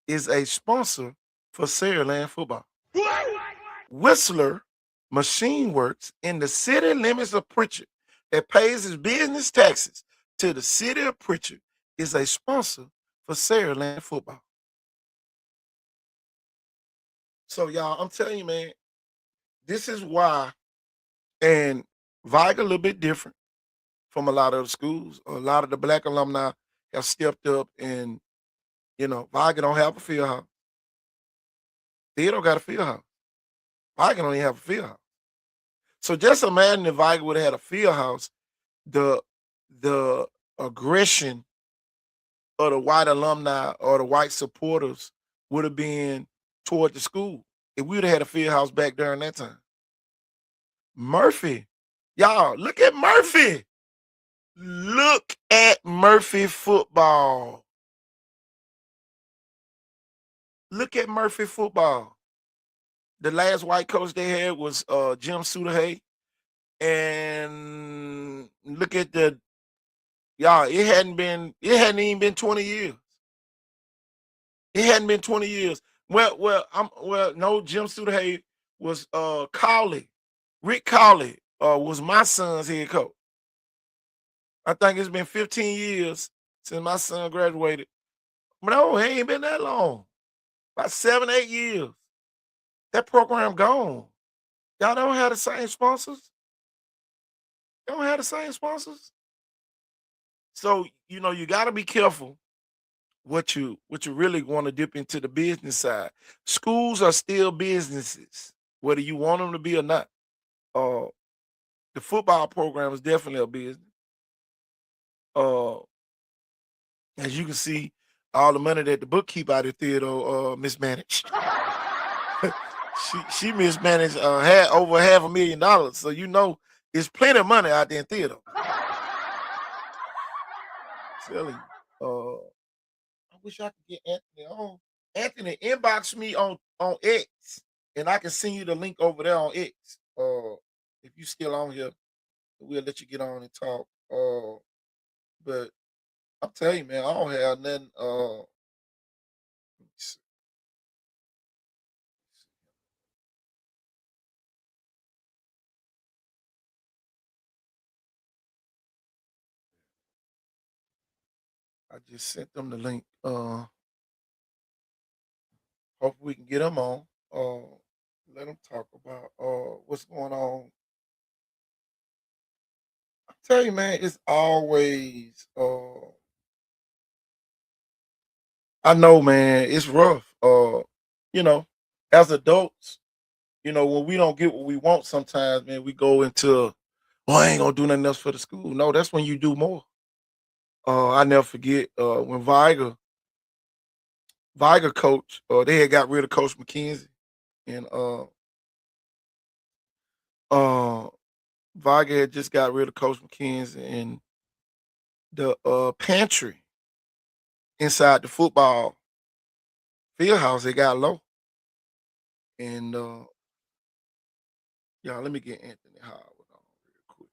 is a sponsor for Saraland football. Whistler Machine Works in the city limits of Pritchard that pays its business taxes to the city of Pritchard is a sponsor for Saraland football. So y'all, I'm telling you, man, this is why, and Viger a little bit different from a lot of the schools. A lot of the black alumni have stepped up, and Viger don't have a field house. Theodore got a field house. Viger don't even have a field house. So just imagine if Viger would have had a field house, the the aggression of the white alumni or the white supporters would have been toward the school if we would have had a field house back during that time. Murphy, y'all, look at Murphy. Look at Murphy football. Look at Murphy football. The last white coach they had was Jim Sudahay. And look at y'all, it hadn't even been 20 years. It hadn't been 20 years. No, Jim Sudahay was Cowley. Rick Cowley was my son's head coach. I think it's been 15 years since my son graduated. But no, it ain't been that long. About 7, 8 years. That program gone. Y'all don't have the same sponsors. Don't have the same sponsors. So, you got to be careful what you really want to dip into the business side. Schools are still businesses, whether you want them to be or not. The football program is definitely a business. As you can see, all the money that the bookkeeper out of Theodore mismanaged. she mismanaged over $500,000. So it's plenty of money out there in Theodore. Telling you. I wish I could get Anthony on. Anthony, inbox me on X, and I can send you the link over there on X. If you still on here, we'll let you get on and talk. But I'm telling you, man, I don't have nothing. Let me see. I just sent them the link. Hopefully we can get them on. Let them talk about what's going on. I tell you, man, it's always I know, man, it's rough. You know, as adults, when we don't get what we want sometimes, man, we go into, I ain't gonna do nothing else for the school. No, that's when you do more. I never forget when Viger coach, they had got rid of Coach McKenzie, and uh Viger had just got rid of Coach McKenzie, and the pantry inside the football field house, it got low. And y'all, let me get Anthony Howard on real quick.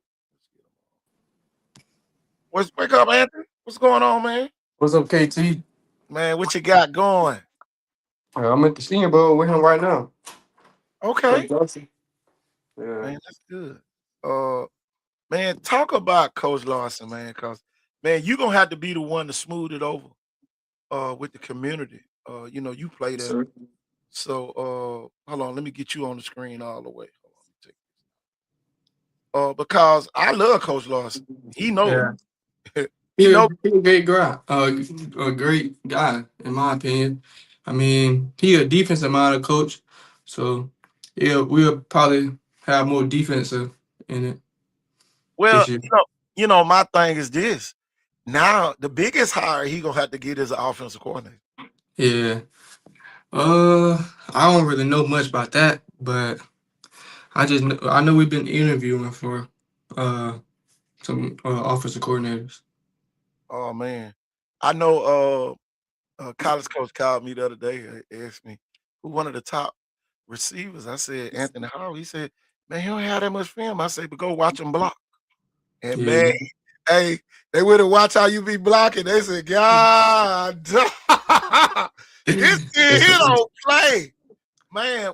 Let's get him on. Wake up, Anthony? What's going on, man? What's up, KT? Man, what you got going? I'm at the Senior Bowl with him right now. Okay, Coach Johnson. Yeah. man, that's good. Uh, man, talk about Coach Lawson, man, because man, you gonna have to be the one to smooth it over with the community. You play Yes, there. sir. So hold on, let me get you on the screen all the way. Hold on, let me take because I love Coach Lawson. He know Yeah. it. He know. He a great guy. A great guy, in my opinion. I mean, he a defensive minded coach, so yeah, we'll probably have more defensive in it Well, this year. my thing is this. Now the biggest hire he gonna have to get is an offensive coordinator. Yeah. I don't really know much about that, but I know we've been interviewing for uh some offensive coordinators. Oh man, I know. College coach called me the other day. Asked me who one of the top receivers. I said Anthony Howard. He said, "Man, he don't have that much film." I said, "But go watch him block." And man, Yeah. hey, they would have watched how you be blocking. They said, "God, this kid he don't play." Man,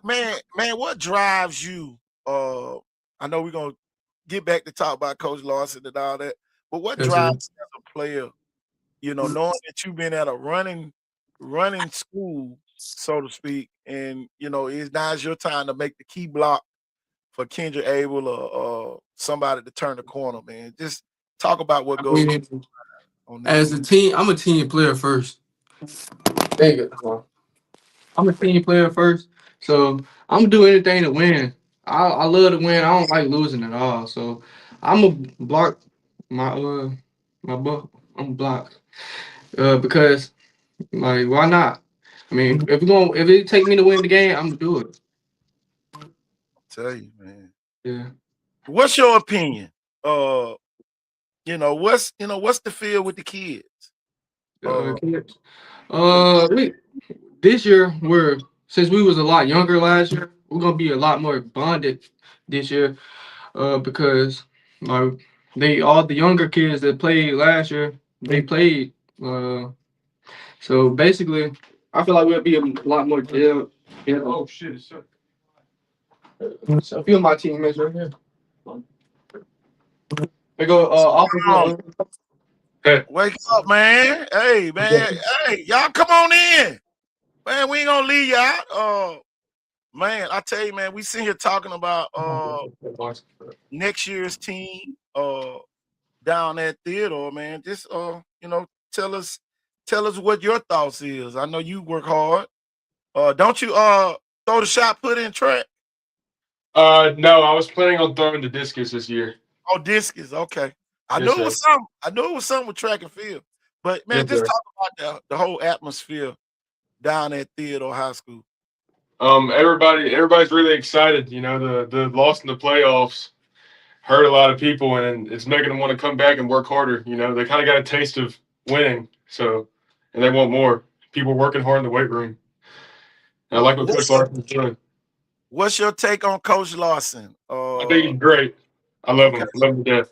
what drives you? I know we're gonna get back to talk about Coach Lawson and all that, but what Yes, drives sir. you as a player? Knowing that you've been at a running school, so to speak, and it's your time to make the key block for Kendra Abel or somebody to turn the corner, man. Just talk about what I goes mean, on that. as a team, I'm a team player first. There you go. I'm a team player first, so I'm gonna do anything to win. I love to win. I don't like losing at all. So I'm a block my my buck. I'm block because like why not? I mean, if it take me to win the game, I'm gonna do it. Tell you, man. Yeah. What's your opinion? Uh, what's the feel with the kids? Uh, Kids. with We this year we're since we was a lot younger last year, we're gonna be a lot more bonded this year. Because like they all the younger kids that played last year, they played. So basically, I feel like we'll be a lot more deal. Yeah. Oh shit! So a few of my teammates right here. They go on, offensive. Hey. wake up, man. Hey, man. Hey, y'all come on in. Man, we ain't gonna leave you out. Man, I tell you, man, we sitting here talking about next year's team down at Theodore, man. Just tell us what your thoughts is. I know you work hard. Don't you throw the shot put in track? No, I was planning on throwing the discus this year. Oh, discus, okay. I knew Yes, it sir. was something. I knew it was something with track and field. But man, Yes, just sir. talk about the whole atmosphere down at Theodore High School. Everybody's really excited. You know, the loss in the playoffs hurt a lot of people, and it's making them want to come back and work harder. You know, they kind of got a taste of winning, so and they want more. People working hard in the weight room. And I like what Coach What's your Larson's doing. what's your take on Coach Lawson? I think he's great. I love Okay. him. Love him to death.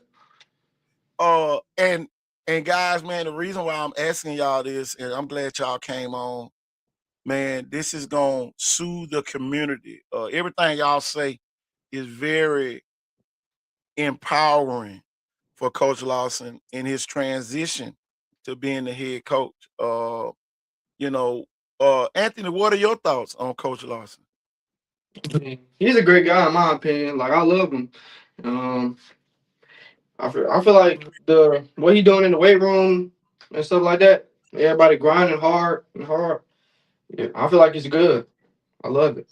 And guys, man, the reason why I'm asking y'all this, and I'm glad y'all came on, man, this is gonna soothe the community. Everything y'all say is very empowering for Coach Lawson in his transition to being the head coach. You know, Anthony, what are your thoughts on Coach Lawson? He's a great guy in my opinion. Like I love him. Um, I feel like the what he doing in the weight room and stuff like that. Everybody grinding hard and hard. Yeah, I feel like it's good. I love it.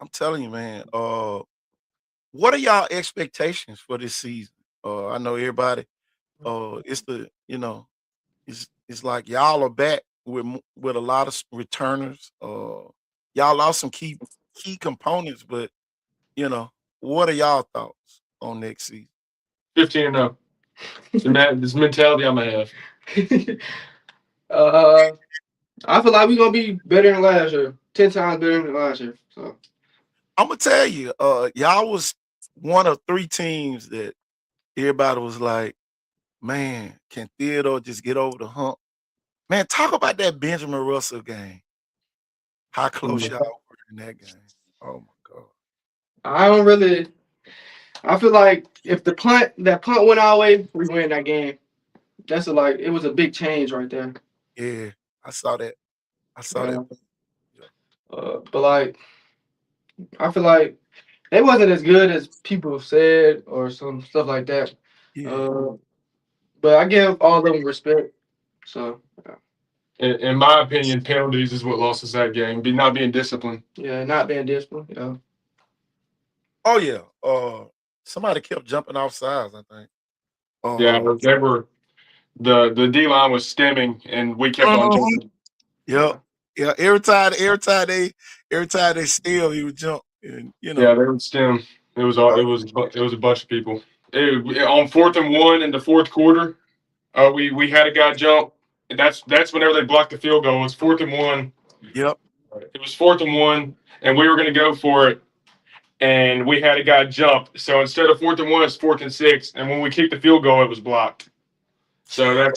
I'm telling you, man. What are y'all expectations for this season? I know everybody. It's the it's like y'all are back with a lot of returners. Y'all lost some key components, but what are y'all thoughts on next season? 15-0. This mentality I'm gonna have. uh, I feel like we're gonna be better than last year. 10 times better than last year. So I'm gonna tell you, y'all was one of three teams that everybody was like, man, can Theodore just get over the hump? Man, talk about that Benjamin Russell game. How close y'all were in that game. Oh my God. I don't really. I feel like if that punt went our way, we win that game. It was a big change right there. Yeah, I saw that. I saw that. Yeah. But like I feel like they wasn't as good as people said or some stuff like that. Yeah. Uh, but I give all of them respect. So In my opinion, penalties is what lost us that game. Not being disciplined. yeah, not being disciplined. Yeah. Oh yeah. Somebody kept jumping off sides, I think. Yeah, they were the D line was stemming, and we kept on Mhm. jumping. Yep. Yeah. Every time they steal, he would jump. And Yeah, they would stem. It was all. It was a bunch of people. On 4th and 1 in the fourth quarter, we had a guy jump. And that's whenever they blocked the field goal. It was 4th and 1. Yep. It was 4th and 1, and we were going to go for it. And we had a guy jump. So instead of 4th and 1, it's 4th and 6. And when we kicked the field goal, it was blocked. So that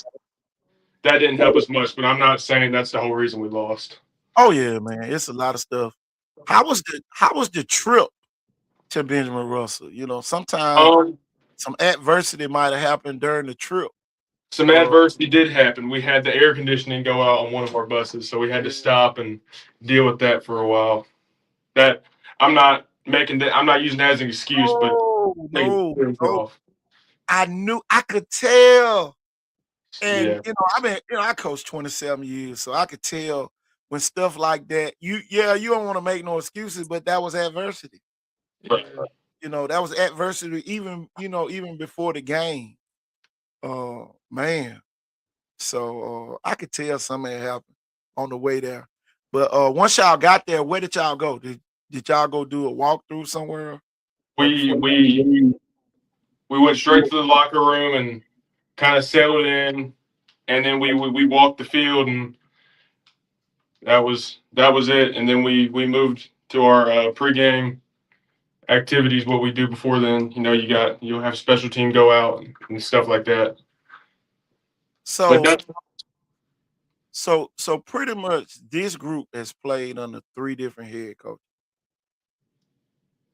didn't help us much. But I'm not saying that's the whole reason we lost. Oh yeah, man. It's a lot of stuff. How was the trip to Benjamin Russell? Sometimes some adversity might have happened during the trip. Some adversity did happen. We had the air conditioning go out on one of our buses, so we had to stop and deal with that for a while. That I'm not using that as an excuse, but No. I could tell. And I coached 27 years, so I could tell when stuff like that, you don't want to make no excuses, but that was adversity. Right. That was adversity even before the game. Man. So I could tell something had happened on the way there. But once y'all got there, where did y'all go? Did y'all go do a walkthrough somewhere? we went straight to the locker room and kind of settled in, and then we walked the field, and that was it. And then we moved to our pregame activities. What we do before then, you'll have special team go out and stuff like that. So But so pretty much this group has played under 3 different head coaches.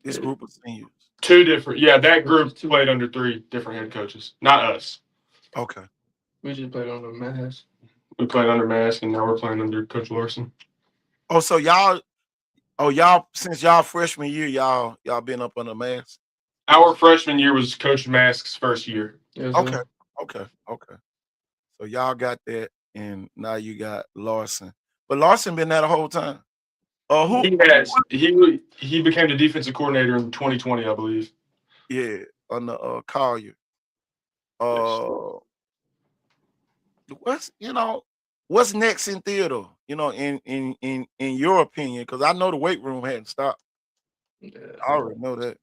This group of seniors. 2 different. Yeah, that group played under 3 different head coaches, not us. Okay. We just played under Mask. We played under Mask, and now we're playing under Coach Larson. Oh, so since y'all freshman year, y'all been up under Mask? Our freshman year was Coach Mask's first year. Yes, Okay. So y'all got that, and now you got Larson. But Larson been there the whole time. He became the defensive coordinator in 2020, I believe. Yeah, under Collier. What's next in Theodore? In your opinion, because I know the weight room hadn't stopped. Yeah. I already know that.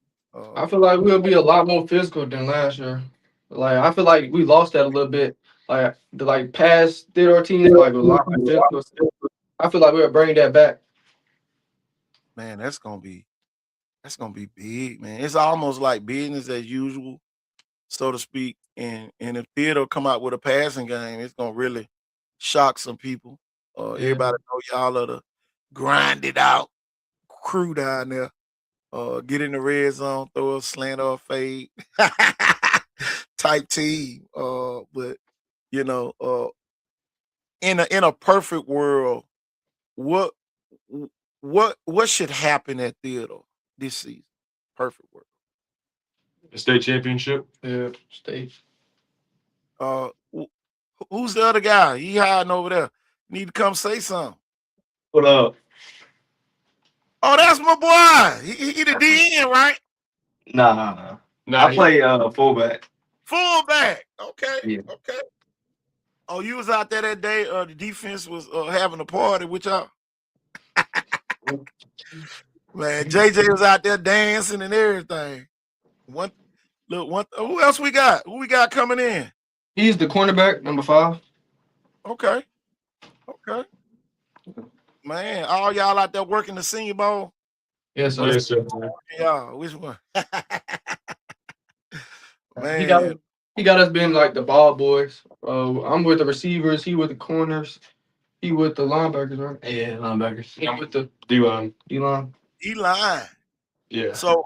I feel like we'll be a lot more physical than last year. Like I feel like we lost that a little bit. Like the past Theodore teams like a lot more physical. I feel like we'll bring that back. Man, that's gonna be big, man. It's almost like business as usual, so to speak. And if Theodore come out with a passing game, it's gonna really shock some people. Everybody know y'all are the grind it out crew down there. Get in the red zone, throw a slant or a fade type team. But in a perfect world, what what should happen at Theodore this season? Perfect world. The state championship. Yeah, state. Who's the other guy? He hiding over there. Need to come say something. What up? Oh, that's my boy. He the DN, right? Nah. I play fullback. Fullback. Okay. Yeah. Okay. Oh, you was out there that day. The defense was having a party with y'all. Man, JJ was out there dancing and everything. Who else we got? Who we got coming in? He's the cornerback, number 5. Okay. Man, all y'all out there working the Senior Bowl? Yes, sir. Yes, sir. Y'all, which one? Man. He got us being like the ball boys. I'm with the receivers. He with the corners. He with the linebackers, right? Yeah, linebackers. He with the D-line. D-line. D-line. Yeah. So,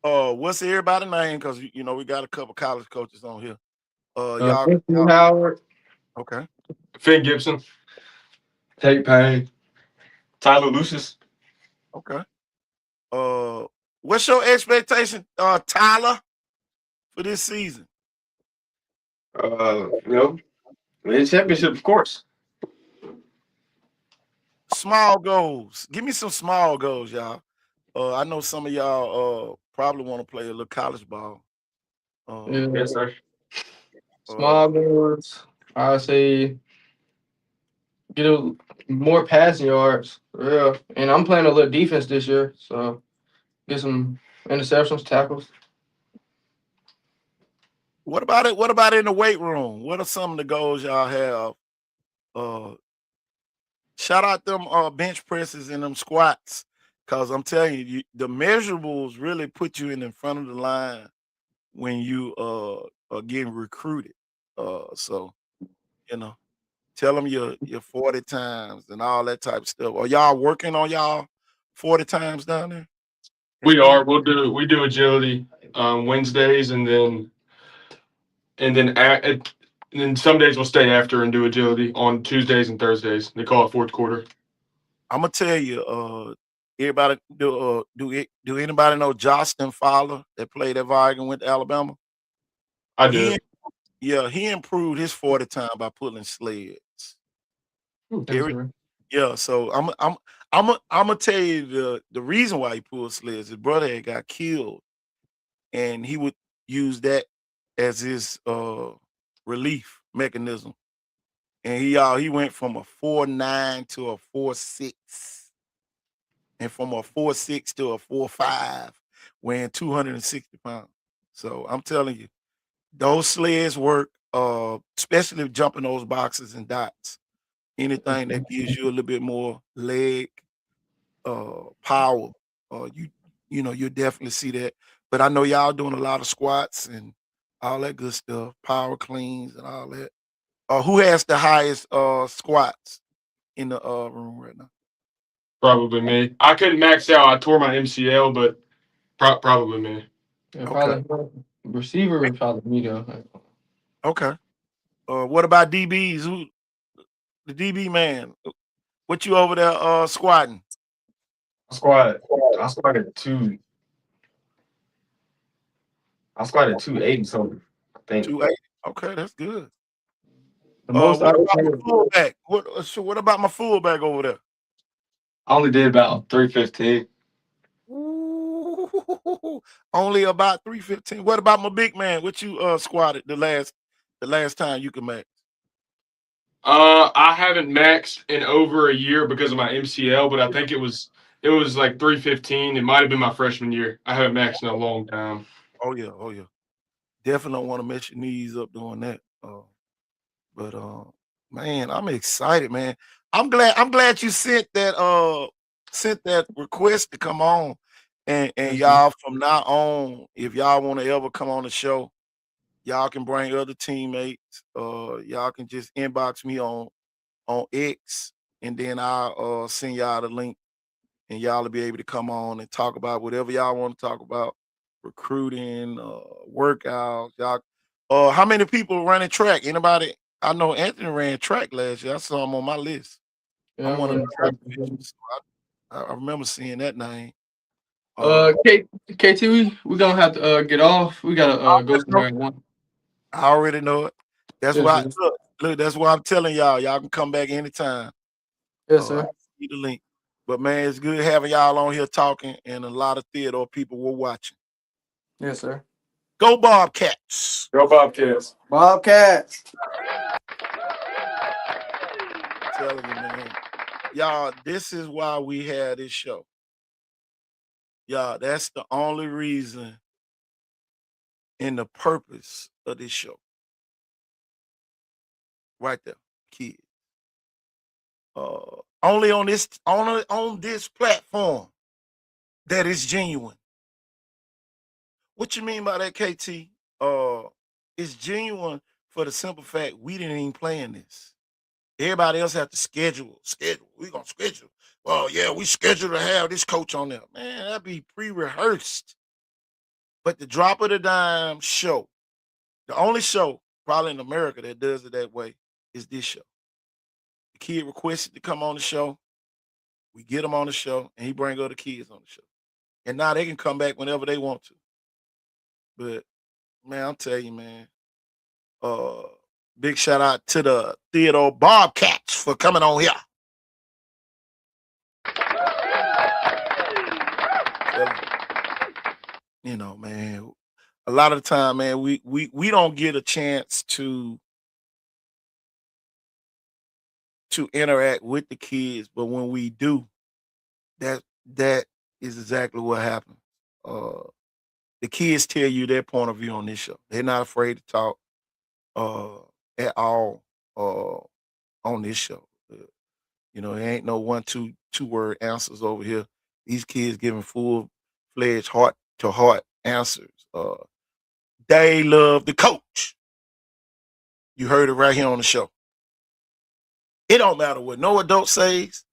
what's everybody's name? Because we got a couple college coaches on here. Y'all Howard. Okay. Finn Gibson. Tate Payne. Tyler Lucis. Okay. What's your expectation, Tyler, for this season? Win championship, of course. Small goals. Give me some small goals, y'all. I know some of y'all probably want to play a little college ball. Yeah. Yes, sir. Small goals. I say get more passing yards. For real. And I'm playing a little defense this year, so get some interceptions, tackles. What about it? What about in the weight room? What are some of the goals y'all have? Shout out them bench presses and them squats, cause I'm telling you, the measurables really put you in front of the line when you are getting recruited. So you know, tell them your 40 times and all that type of stuff. Are y'all working on y'all 40 times down there? We are. We do agility Wednesdays, and then some days we'll stay after and do agility on Tuesdays and Thursdays. They call it fourth quarter. I'm gonna tell you, everybody do anybody know Justin Fowler that played at Viking, went to Alabama? I He do. he improved his 40 time by pulling sleds. Yes, Every sir. Yeah, so I'm gonna tell you the reason why he pulled sleds. His brother had got killed, and he would use that as his relief mechanism. And he went from a 4.9 to a 4.6, and from a 4.6 to a 4.5, weighing 260 pounds. So I'm telling you, those sleds work, especially jumping those boxes and dots. Anything that gives you a little bit more leg power, you'll definitely see that. But I know y'all doing a lot of squats and all that good stuff, power cleans and all that. Who has the highest squats in the room right now? Probably me. I couldn't max out. I tore my MCL, but probably me. Yeah, Okay, probably receiver is probably me though. okay. What about DBs? Who the DB man? What you over there squatting? I squatted. I squatted two. I squatted 280 something. I think 280. Okay, that's good. the most I What ever about my did, fullback? What about my fullback over there? I only did about 315. Ooh, only about 315. What about my big man? What you squatted the last time you could match? I haven't maxed in over a year because of my MCL, but I think it was like 315. It might have been my freshman year. I haven't maxed in a long time. Oh yeah, oh yeah. Definitely don't want to mess your knees up doing that. But man, I'm excited, man. I'm glad you sent that request to come on. And Mhm. y'all from now on, if y'all want to ever come on the show, y'all can bring other teammates. Y'all can just inbox me on X, and then I'll send y'all the link, and y'all will be able to come on and talk about whatever y'all want to talk about, recruiting, workouts. Y'all, how many people running track? Anybody? I know Anthony ran track last year. I saw him on my list. Yeah, I'm I'm one of the running track track. officials. So I remember seeing that name. Uh, KT, we gonna have to get off. We gotta I go already know. somewhere at one. I already know it. That's Yes, why. sir. Look. That's why I'm telling y'all. Y'all can come back anytime. Yes, I sir. see the link. But man, it's good having y'all on here talking, and a lot of Theodore people were watching. Yes, sir. Go Bobcats! Go Bobcats. Bobcats. Telling you, man. Y'all, this is why we had this show. Y'all, that's the only reason and the purpose of this show. Right there, kids. Only on this platform that is genuine. What you mean by that, KT? It's genuine for the simple fact we didn't even plan this. Everybody else have to schedule. We gonna schedule. Well, yeah, we scheduled to have this coach on there. Man, that'd be pre-rehearsed. But the drop of the dime show, the only show probably in America that does it that way is this show. The kid requested to come on the show. We get him on the show, and he bring other kids on the show. And now they can come back whenever they want to. But man, I'm telling you, man, Uh, Big shout out to the Theodore Bobcats for coming on here. You know, man, a lot of the time, man, we don't get a chance to interact with the kids, but when we do, that that is exactly what happens. Uh, the kids tell you their point of view on this show. They're not afraid to talk uh, at all uh, on this show. You know, there ain't no two word answers over here. These kids giving full fledged heart to heart answers. They love the coach. You heard it right here on the show. It don't matter what no adult says.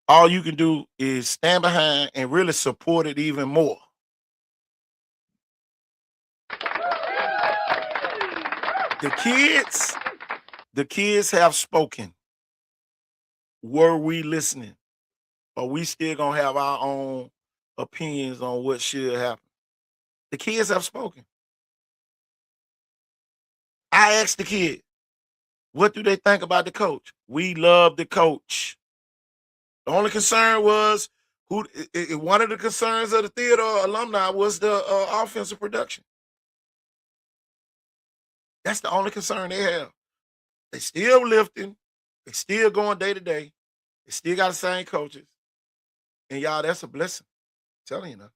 All you can do is stand behind and really support it even more. The kids have spoken. Were we listening? Or we still gonna have our own opinions on what should happen? The kids have spoken. I asked the kid, what do they think about the coach? We love the coach. The only concern was one of the concerns of the Theodore alumni was the offensive production. That's the only concern they have. They still lifting. They still going day to day. They still got the same coaches. And y'all, that's a blessing. I'm telling you now.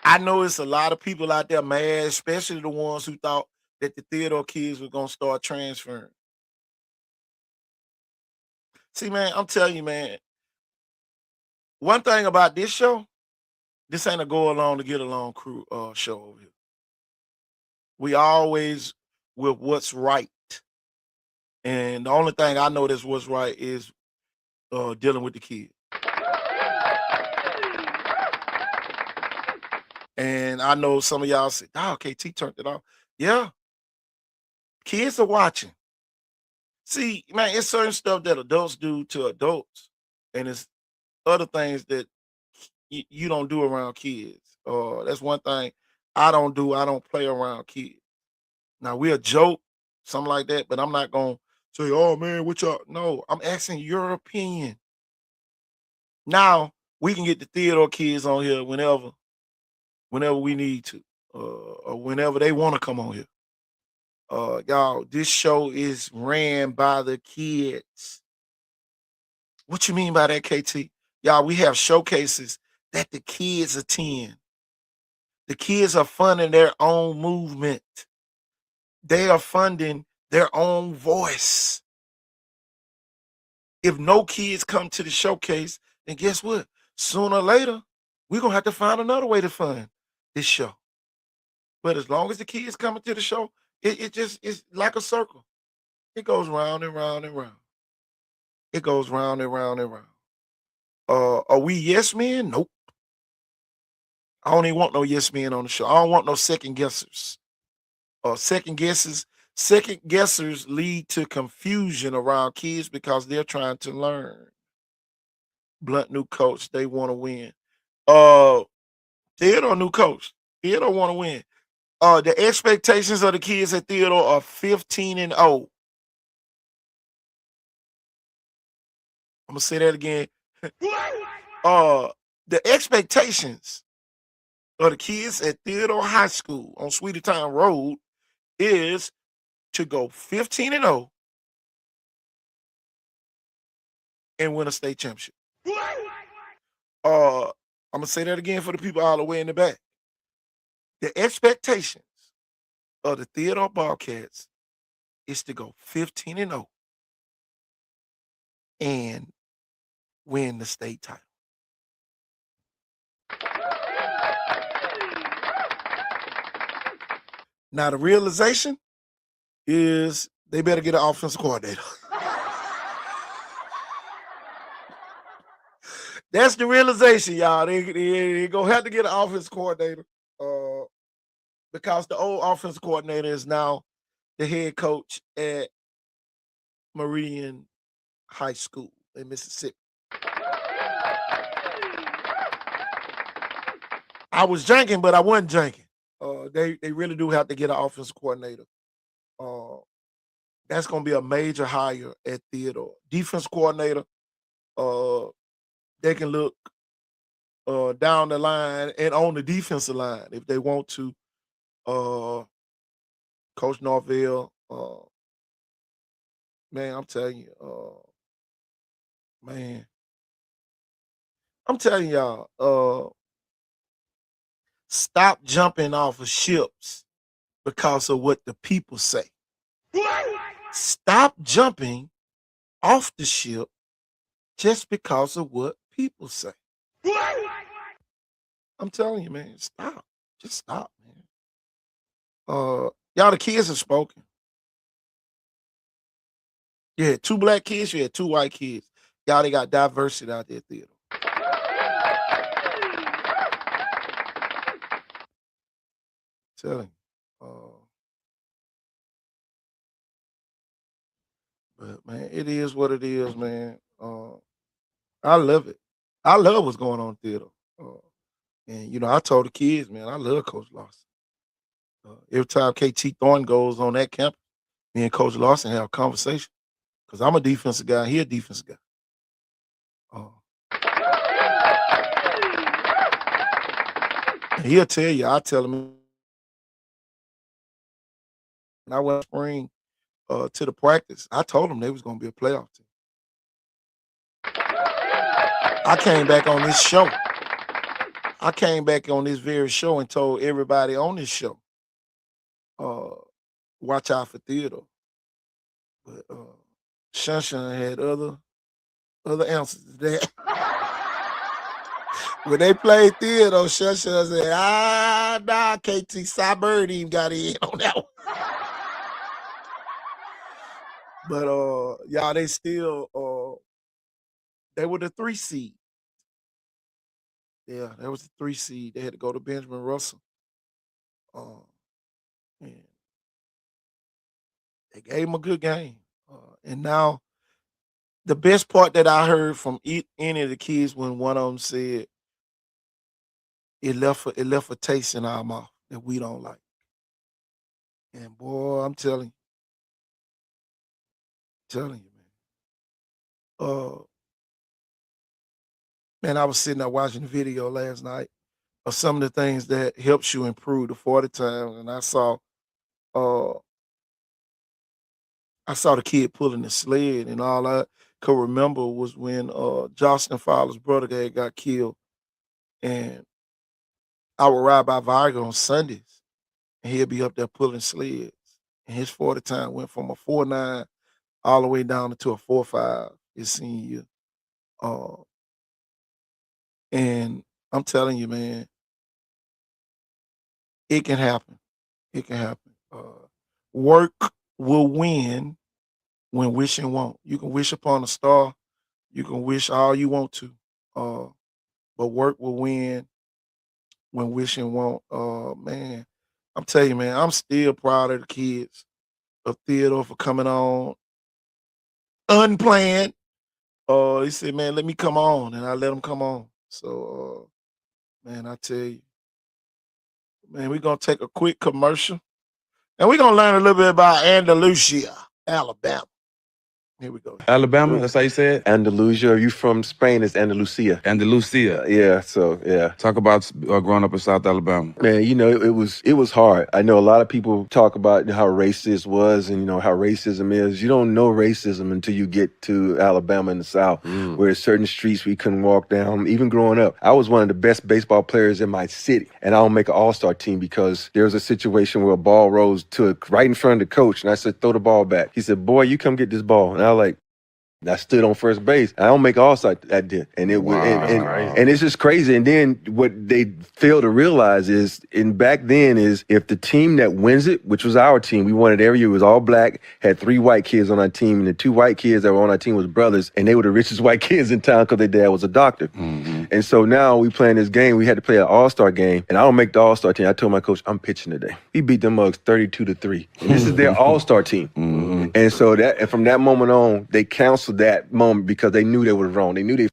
I know it's a lot of people out there mad, especially the ones who thought that the Theodore kids were going to start transferring. See, man, I'm telling you, man, one thing about this show, this ain't a go along to get along crew show over here. We always with what's right. And the only thing I know that's what's right is dealing with the kids. And I know some of y'all say, oh, KT turned it off. Yeah. Kids are watching. See, man, it's certain stuff that adults do to adults. And it's other things that you don't do around kids. That's one thing I don't do. I don't play around kids. Now, we'll joke, something like that, but I'm not going to say, oh, man, what y'all? No, I'm asking your opinion. Now, we can get the Theodore kids on here whenever we need to, or whenever they want to come on here. Y'all, this show is ran by the kids. What you mean by that, KT? Y'all, we have showcases that the kids attend. The kids are funding their own movement. They are funding their own voice. If no kids come to the showcase, then guess what? Sooner or later, we're going to have to find another way to fund this show. But as long as the kids coming to the show, it just is like a circle. It goes round and round and round. It goes round and round and round. Are we yes men? Nope. I don't even want no yes men on the show. I don't want no second guessers. Second guessers lead to confusion around kids because they're trying to learn. Blunt new coach, they want to win. Theodore new coach. Theodore want to win. The expectations of the kids at Theodore are 15-0. I'm gonna say that again. The expectations of the kids at Theodore High School on Sweetie Town Road is to go 15-0 and win a state championship. I'm gonna say that again for the people all the way in the back. The expectations of the Theodore Bobcats is to go 15-0 and win the state title. Now the realization is they better get an offensive coordinator. That's the realization, y'all. They gonna have to get an offensive coordinator because the old offensive coordinator is now the head coach at Meridian High School in Mississippi. I was janking, but I wasn't janking. They really do have to get an offensive coordinator. Uh, that's gonna be a major hire at Theodore. Defense coordinator. Uh, they can look down the line and on the defensive line if they want to. Uh, Coach Norvell. Man, I'm telling you. Man, I'm telling y'all. Stop jumping off of ships because of what the people say. Stop jumping off the ship just because of what people say. I'm telling you, man, stop. Just stop, man. Y'all, the kids have spoken. You had 2 black kids, you had 2 white kids. Y'all, they got diversity out there at Theodore. Telling you. But man, it is what it is, man. I love it. I love what's going on in Theodore. And you know, I told the kids, man, I love Coach Lawson. Every time KT Thornton goes on that campus, me and Coach Lawson have a conversation. Because I'm a defensive guy, he a defensive guy. And he'll tell you, I tell him, and I went spring to the practice. I told them they was gonna be a playoff team. I came back on this show. I came back on this very show and told everybody on this show, watch out for Theodore. But Sunshine had other answers to that. When they played Theodore, Sunshine said, nah, KT Cyber even got in on that one. But y'all, they still they were the 3 seed. Yeah, that was the 3 seed. They had to go to Benjamin Russell. And they gave him a good game. And now the best part that I heard from any of the kids when one of them said it left a taste in our mouth that we don't like. And boy, I'm telling you, man. Man, I was sitting there watching the video last night of some of the things that helps you improve the 40 times, and I saw the kid pulling the sled, and all I could remember was when Jocelyn Fowler's brother got killed, and I would ride by Viger on Sundays, and he'd be up there pulling sleds, and his 40 time went from a 4.9 all the way down to a 4.5 his senior year. And I'm telling you, man, it can happen. It can happen. Work will win when wishing won't. You can wish upon a star. You can wish all you want to. But work will win when wishing won't. Man, I'm telling you, man, I'm still proud of the kids of Theodore for coming on unplanned. He said, man, let me come on. And I let him come on. So, man, I tell you, man, we're going to take a quick commercial. And we're going to learn a little bit about Andalusia, Alabama. Here we go. Alabama, that's how you say it? Andalusia. You from Spain? It's Andalusia. Andalusia. Yeah. So yeah. Talk about growing up in South Alabama. Man, you know, it was hard. I know a lot of people talk about how racist was and, you know, how racism is. You don't know racism until you get to Alabama in the South, where there's certain streets we couldn't walk down. Even growing up, I was one of the best baseball players in my city, and I don't make an all-star team because there was a situation where a ball rose to right in front of the coach, and I said, throw the ball back. He said, boy, you come get this ball. And I was like, I stood on first base. I don't make all-star that day. And it was and it's just crazy. And then what they fail to realize is, back then is if the team that wins it, which was our team, we won it every year, it was all black, had 3 white kids on our team, and the 2 white kids that were on our team was brothers, and they were the richest white kids in town because their dad was a doctor. And so now we playing this game. We had to play an all-star game, and I don't make the all-star team. I told my coach, I'm pitching today. He beat them mugs 32-3. And this is their all-star team. And so from that moment on, they canceled that moment because they knew they were wrong. They knew they.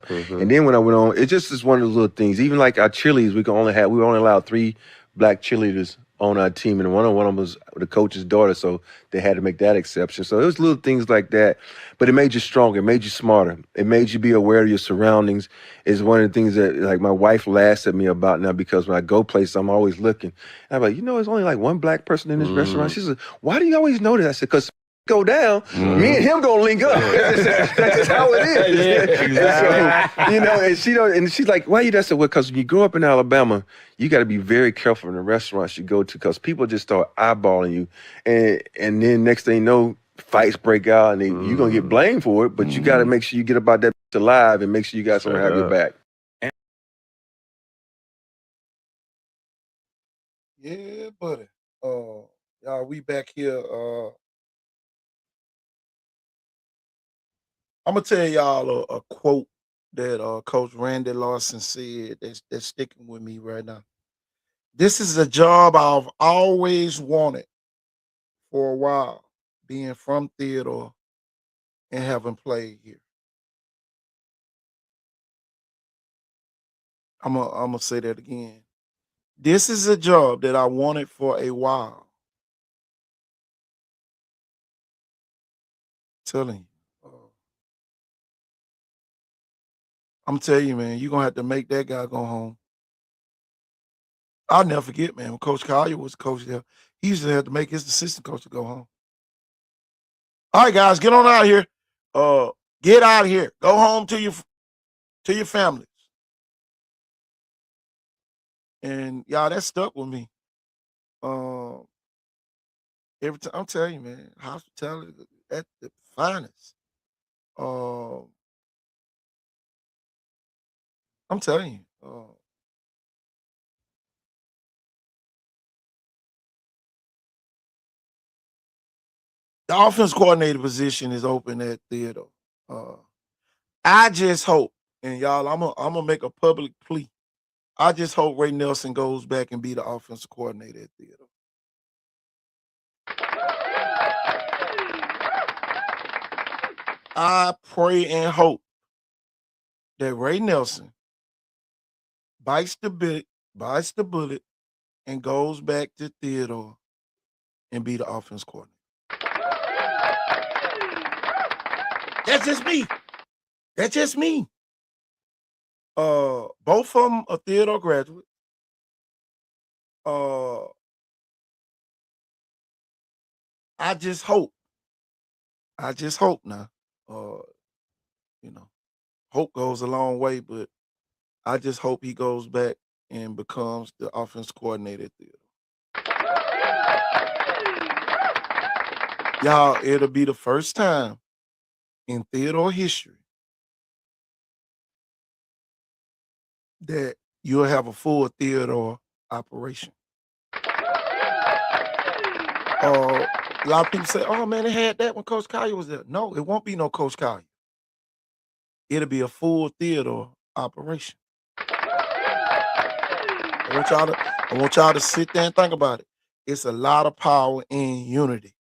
And then when I went on, it just is one of those little things. Even like our cheerleaders, we were only allowed 3 black cheerleaders on our team, and one of them was the coach's daughter, so they had to make that exception. So it was little things like that, but it made you stronger, it made you smarter, it made you be aware of your surroundings. Is one of the things that like my wife laughs at me about now, because when I go places, I'm always looking. And I'm like, there's only like one black person in this restaurant. She said, why do you always know that? I said, because go down, me and him gonna link up. That's just how it is. Yeah, exactly. And so, and she's like, why you that? I said, well, because when you grow up in Alabama, you got to be very careful in the restaurants you go to, because people just start eyeballing you, and then next thing you know, fights break out, and you're gonna get blamed for it. But you got to make sure you get about that alive, and make sure you got someone to have your back. Yeah, buddy. Y'all, we back here. I'm gonna tell y'all a quote that Coach Randy Lawson said that's sticking with me right now. This is a job I've always wanted for a while, being from Theodore and having played here. I'm gonna say that again. This is a job that I wanted for a while. Telling you. I'm telling you, man, you're gonna have to make that guy go home. I'll never forget, man, when Coach Collier was coach there, he used to have to make his assistant coach to go home. All right, guys, get on out of here. Get out of here. Go home to your families. And y'all, that stuck with me. Every time I'm telling you, man, hospitality at the finest. I'm telling you. The offense coordinator position is open at Theodore. I just hope, and y'all, I'm gonna make a public plea. I just hope Ray Nelson goes back and be the offensive coordinator at Theodore. I pray and hope that Ray Nelson bites the bullet, and goes back to Theodore and be the offense coordinator. That's just me. That's just me. Both of them are Theodore graduates. I just hope now. Hope goes a long way, but I just hope he goes back and becomes the offense coordinator at Theodore. Y'all, it'll be the first time in Theodore history that you'll have a full Theodore operation. A lot of people say, oh man, they had that when Coach Collier was there. No, it won't be no Coach Collier. It'll be a full Theodore operation. I want y'all to sit there and think about it. It's a lot of power in unity.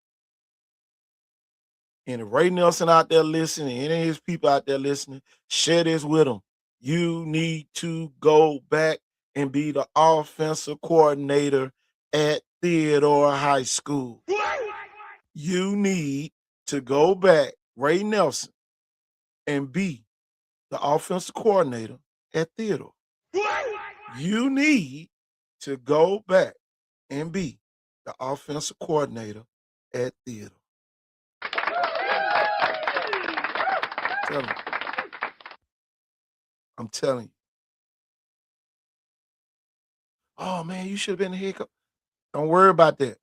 And if Ray Nelson out there listening, any of his people out there listening, share this with them. You need to go back and be the offensive coordinator at Theodore High School. You need to go back, Ray Nelson, and be the offensive coordinator at Theodore. You need to go back and be the offensive coordinator at Theodore. I'm telling you. Oh man, you should have been the head coach. Don't worry about that.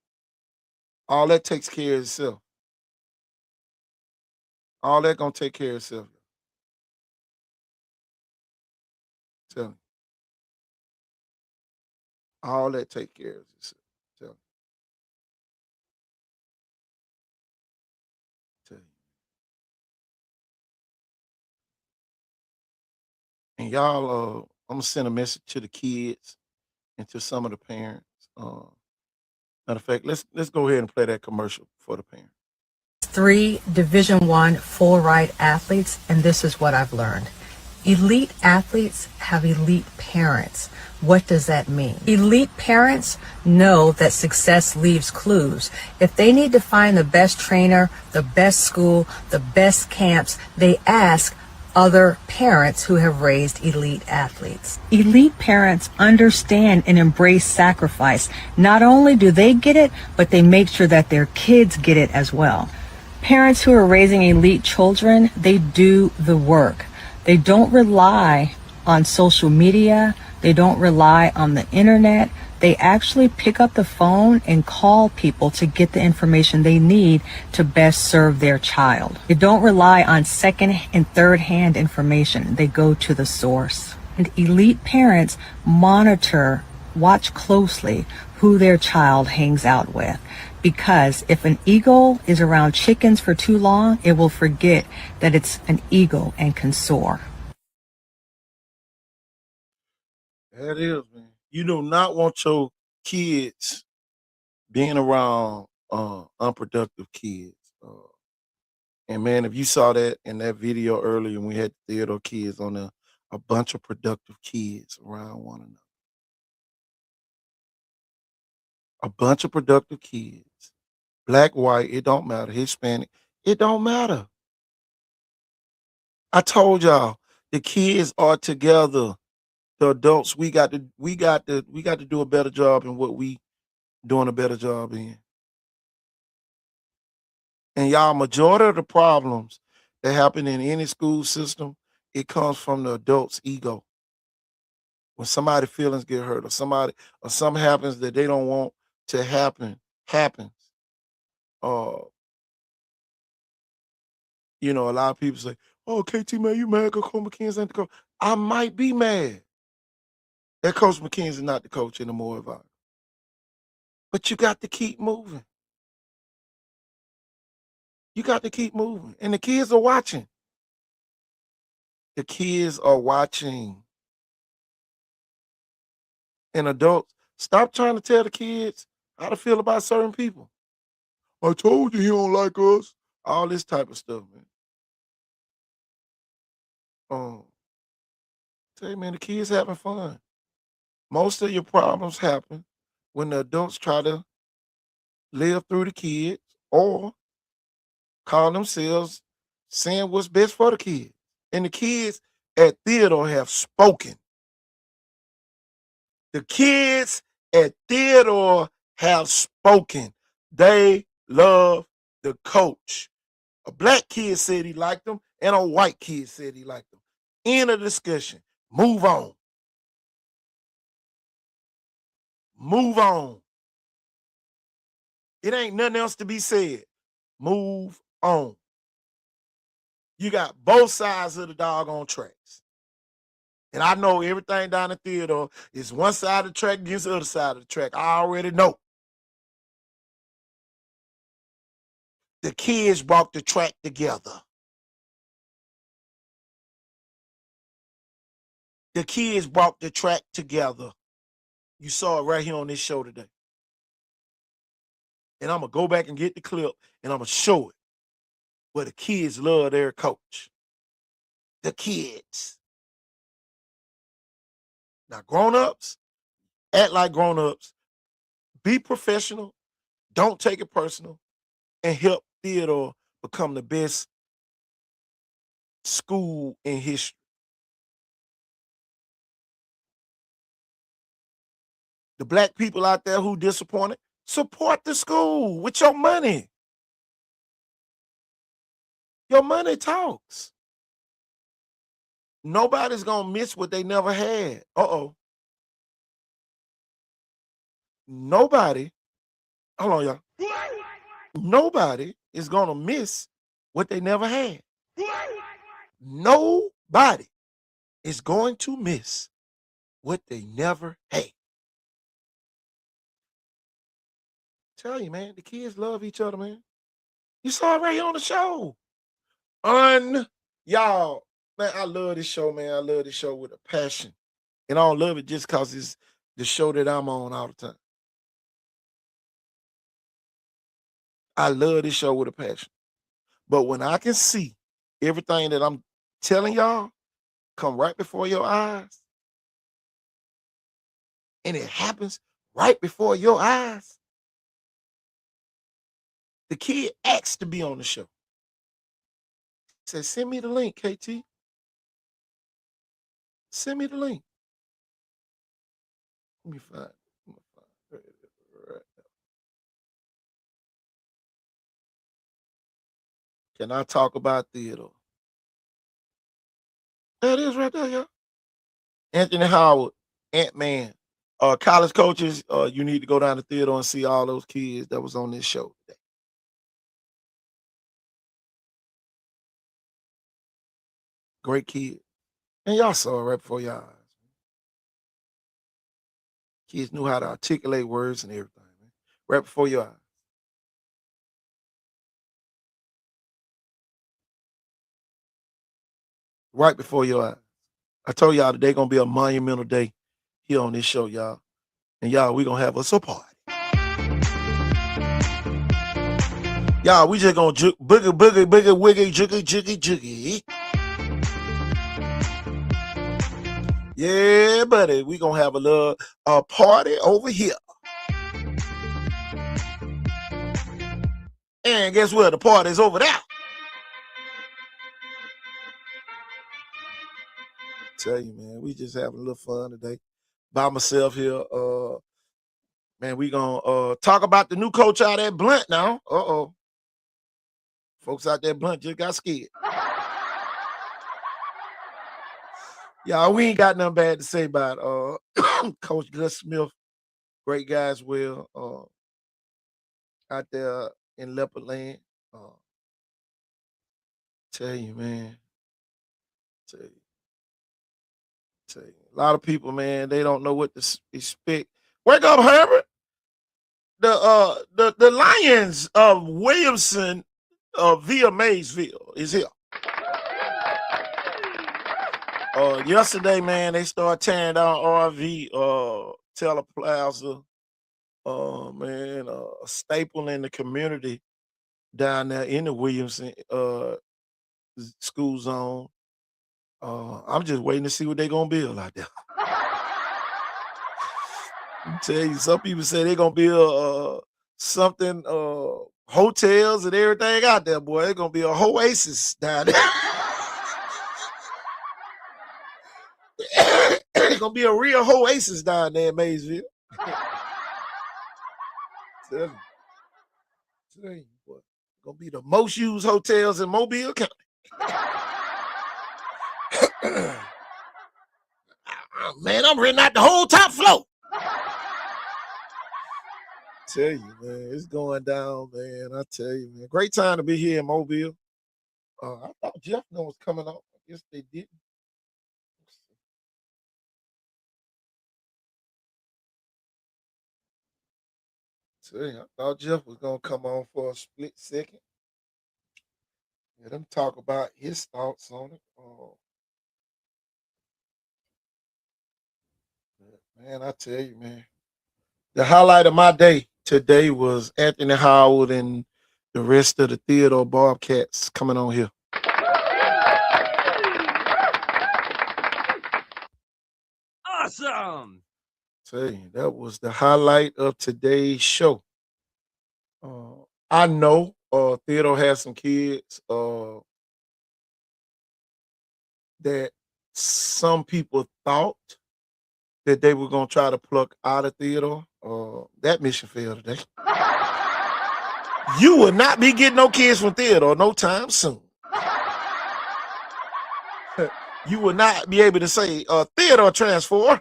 All that takes care of itself. All that gonna take care of itself. Tell me. All that take care of itself. Tell me. Tell you. And y'all, I'm gonna send a message to the kids and to some of the parents. Matter of fact, let's go ahead and play that commercial for the parents. 3 Division I full ride athletes, and this is what I've learned. Elite athletes have elite parents. What does that mean? Elite parents know that success leaves clues. If they need to find the best trainer, the best school, the best camps, they ask other parents who have raised elite athletes. Elite parents understand and embrace sacrifice. Not only do they get it, but they make sure that their kids get it as well. Parents who are raising elite children, they do the work. They don't rely on social media. They don't rely on the internet. They actually pick up the phone and call people to get the information they need to best serve their child. They don't rely on second and third hand information. They go to the source. And elite parents watch closely who their child hangs out with. Because if an eagle is around chickens for too long, it will forget that it's an eagle and can soar. That is, man. You do not want your kids being around unproductive kids. And man, if you saw that in that video earlier, when we had Theodore kids on there, a bunch of productive kids around one another. A bunch of productive kids. Black, white, it don't matter. Hispanic, it don't matter. I told y'all, the kids are together. The adults, we got to do a better job in what we doing a better job in. And y'all, majority of the problems that happen in any school system, it comes from the adult's ego. When somebody feelings get hurt, or something happens that they don't want to happens. Uh, a lot of people say, "Oh, KT, man, you mad because Coach McKenzie ain't the coach?" I might be mad that Coach McKenzie's not the coach anymore, but you got to keep moving. You got to keep moving, and the kids are watching. The kids are watching. And adults, stop trying to tell the kids how to feel about certain people. I told you he don't like us. All this type of stuff, man. Tell you, man, the kids having fun. Most of your problems happen when the adults try to live through the kids or call themselves saying what's best for the kids. And the kids at Theodore have spoken. The kids at Theodore have spoken. They love the coach. A black kid said he liked him, and a white kid said he liked him. End of discussion. Move on. Move on. It ain't nothing else to be said. Move on. You got both sides of the doggone tracks. And I know everything down at Theodore is one side of the track against the other side of the track. I already know. The kids brought the track together. The kids brought the track together. You saw it right here on this show today. And I'm going to go back and get the clip, and I'm going to show it where the kids love their coach. The kids. Now, grown-ups, act like grown-ups. Be professional. Don't take it personal. And help Theodore become the best school in history. The black people out there who disappointed, support the school with your money. Your money talks. Nobody's going to miss what they never had. Nobody, hold on, y'all. Nobody is going to miss what they never had. Nobody is going to miss what they never had. Tell you, man, the kids love each other, man. You saw it right here on the show. Y'all, man, I love this show, man. I love this show with a passion. And I don't love it just because it's the show that I'm on all the time. I love this show with a passion. But when I can see everything that I'm telling y'all, come right before your eyes, and it happens right before your eyes. The kid asked to be on the show. He said, send me the link, KT. Send me the link. Let me find it. Right. Can I talk about Theodore? There it is right there, yeah. Anthony Howard, Ant-Man. College coaches, you need to go down to Theodore and see all those kids that was on this show today. Great kid. And y'all saw it right before your eyes. Kids knew how to articulate words and everything, man. Right before your eyes. Right before your eyes. I told y'all today gonna be a monumental day here on this show, y'all. And y'all, we gonna have us a party. Y'all, we just gonna boogie, wiggy, jiggy. Yeah, buddy, we gonna have a little party over here. And guess what? The party's over there. Tell you, man, we just having a little fun today. By myself here. Man, we gonna talk about the new coach out at Blunt now. Uh-oh. Folks out there Blunt just got scared. Y'all, we ain't got nothing bad to say about Coach Gus Smith. Great guy as well. Out there in Leopard Land. Tell you, man. Tell you. A lot of people, man, they don't know what to expect. Wake up, Herbert. The Lions of Williamson via Maysville is here. Yesterday, man, they started tearing down RV, Teller Plaza, man, a staple in the community down there in the Williamson school zone. I'm just waiting to see what they're gonna build out there. I tell you, some people say they're gonna build something, hotels and everything out there, boy. It's gonna be a oasis down there. It's gonna be a real oasis down there in Maysville. Tell you, boy. Gonna be the most used hotels in Mobile County. Man, I'm renting out the whole top floor. Tell you, man, it's going down, man. I tell you, man. Great time to be here in Mobile. I thought Jeff was coming out. I guess they didn't. Tell you, I thought Jeff was gonna come on for a split second. Let him talk about his thoughts on it. Man, I tell you, man. The highlight of my day today was Anthony Howard and the rest of the Theodore Bobcats coming on here. Awesome. Tell you, that was the highlight of today's show. I know Theodore has some kids that some people thought that they were gonna try to pluck out of Theodore. That mission failed today. You will not be getting no kids from Theodore no time soon. You will not be able to say Theodore transfer.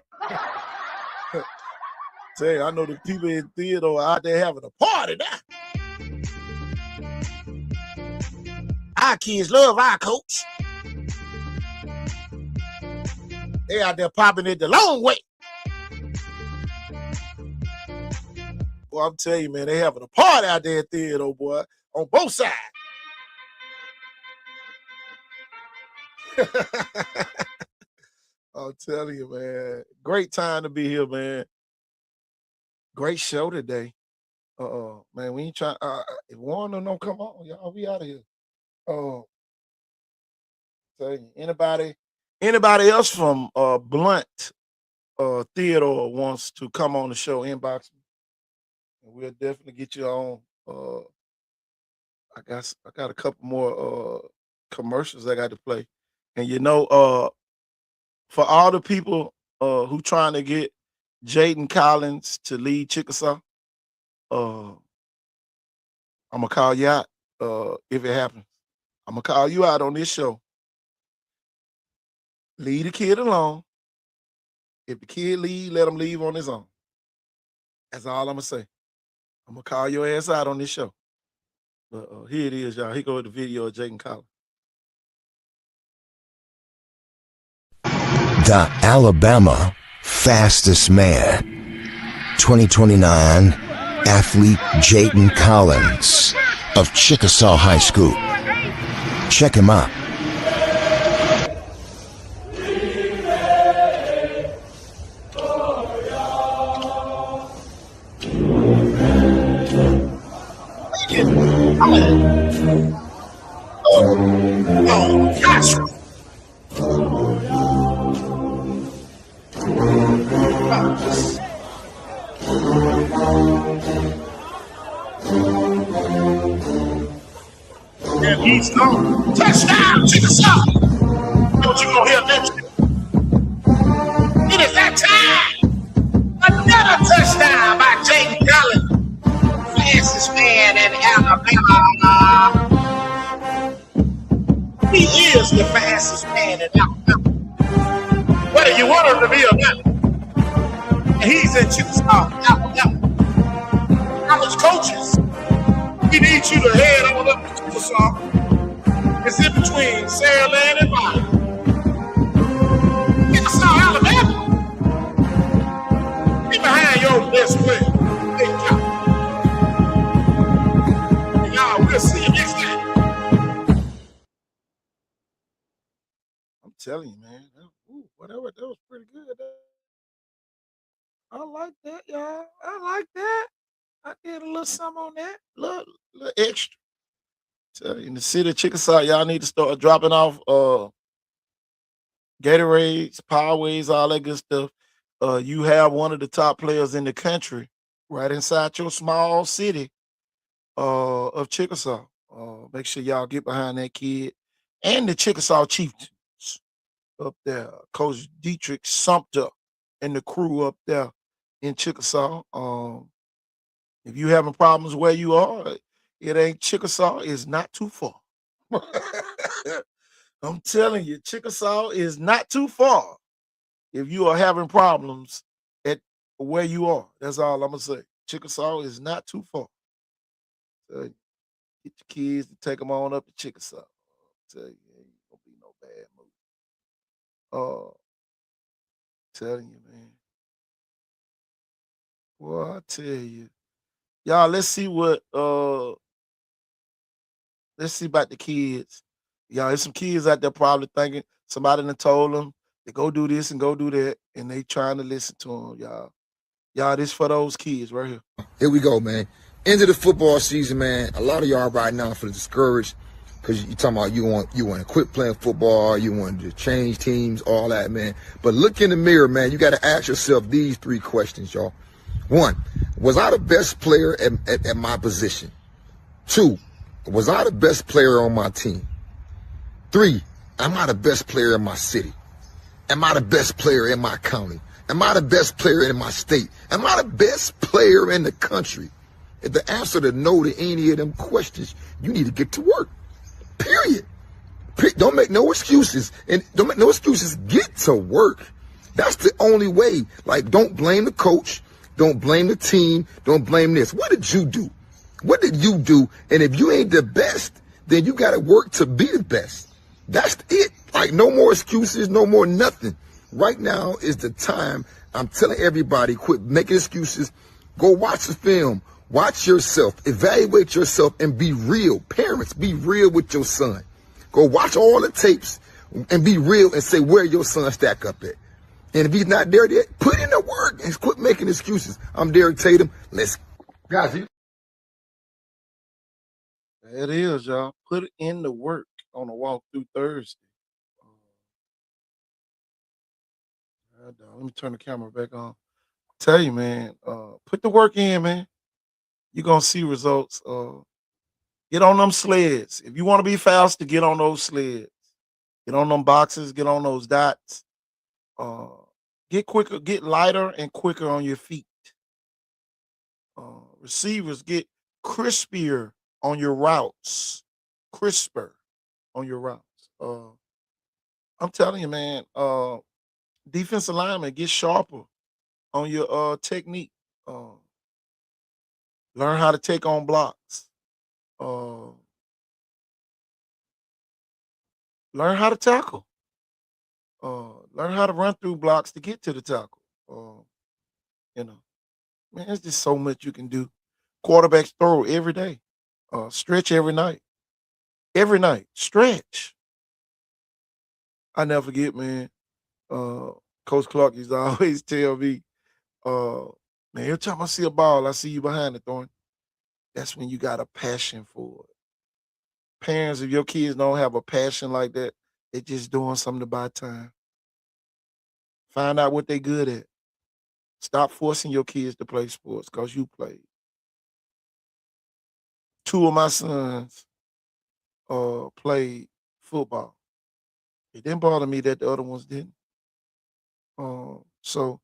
Say, I know the people in Theodore out there having a party now. Our kids love our coach. They out there popping it the long way. Well, I'm telling you, man, they having a party out there at Theodore, boy, on both sides. I'm telling you, man. Great time to be here, man. Great show today. Man, we ain't trying. If Warner don't come on, y'all, we out of here. Tell you, anybody Anybody else from Blunt, Theodore wants to come on the show, inbox me, and we'll definitely get you on. I got a couple more commercials I got to play, and for all the people who trying to get Jaden Collins to lead Chickasaw, uh, I'm gonna call you out if it happens. I'm gonna call you out on this show. Leave the kid alone. If the kid leave, let him leave on his own. That's all I'm gonna say. I'm gonna call your ass out on this show. But here it is, y'all. Here go the video of Jaden Collins. The Alabama fastest man. 2029 athlete Jaden Collins of Chickasaw High School. Check him out. And he's gone. Touchdown, Chickasaw! Don't you gonna hear that? It is that time! Another touchdown by Jaden Collins, fastest man in Alabama. He is the fastest man in Alabama. Whether you want him to be or not. And he's in Chickasaw, Alabama. College coaches, we need you to head on up to Chickasaw. It's in between Saraland and Vine. Chickasaw, Alabama. Be behind your best player. Hey, y'all, we'll see you next time. I'm telling you, man. Whatever, that was pretty good. I like that, y'all. I like that. I did a little something on that. Little extra. Tell you, in the city of Chickasaw, y'all need to start dropping off Gatorades, Powerways, all that good stuff. You have one of the top players in the country right inside your small city of Chickasaw. Make sure y'all get behind that kid and the Chickasaw Chieftains up there. Coach Dietrich Sumter and the crew up there in Chickasaw. If you having problems where you are, it ain't Chickasaw. It's not too far. I'm telling you, Chickasaw is not too far. If you are having problems at where you are, that's all I'm gonna say. Chickasaw is not too far. So get your kids to take them on up to Chickasaw. Tell you, ain't gonna be no bad move. Telling you, man. Well, I tell you, y'all. Let's see about the kids. Y'all, there's some kids out there probably thinking somebody done told them to go do this and go do that, and they trying to listen to them, y'all. Y'all, this for those kids right here. Here we go, man. End of the football season, man. A lot of y'all right now feel discouraged because you talking about you want to quit playing football, you want to change teams, all that, man. But look in the mirror, man. You got to ask yourself these three questions, y'all. One, was I the best player at my position? Two, was I the best player on my team? Three, am I the best player in my city? Am I the best player in my county? Am I the best player in my state? Am I the best player in the country? If the answer to no to any of them questions, you need to get to work. Period. Don't make no excuses. And don't make no excuses. Get to work. That's the only way. Like, don't blame the coach. Don't blame the team. Don't blame this. What did you do? What did you do? And if you ain't the best, then you got to work to be the best. That's it. Like, no more excuses, no more nothing. Right now is the time. I'm telling everybody, quit making excuses. Go watch the film. Watch yourself. Evaluate yourself and be real. Parents, be real with your son. Go watch all the tapes and be real and say where your son stack up at. And if he's not there yet, put in the work and quit making excuses. I'm Derek Tatum. Let's, guys. There it is, y'all. Put in the work on a walk through Thursday. Let me turn the camera back on. Tell you, man, put the work in, man. You're gonna see results. Get on them sleds. If you want to be faster, get on those sleds. Get on them boxes. Get on those dots. Uh, get quicker. Get lighter and quicker on your feet. Receivers get crispier on your routes. Crisper on your routes. I'm telling you, man. Defensive lineman get sharper on your technique. Uh, learn how to take on blocks. Uh, learn how to tackle. Learn how to run through blocks to get to the tackle. You know, man, there's just so much you can do. Quarterbacks throw every day. Stretch every night. Every night. Stretch. I never forget, man. Uh, Coach Clark used to always tell me, uh, man, every time I see a ball, I see you behind it throwing. That's when you got a passion for it. Parents, if your kids don't have a passion like that, they're just doing something to buy time. Find out what they good at. Stop forcing your kids to play sports because you played. Two of my sons played football. It didn't bother me that the other ones didn't. So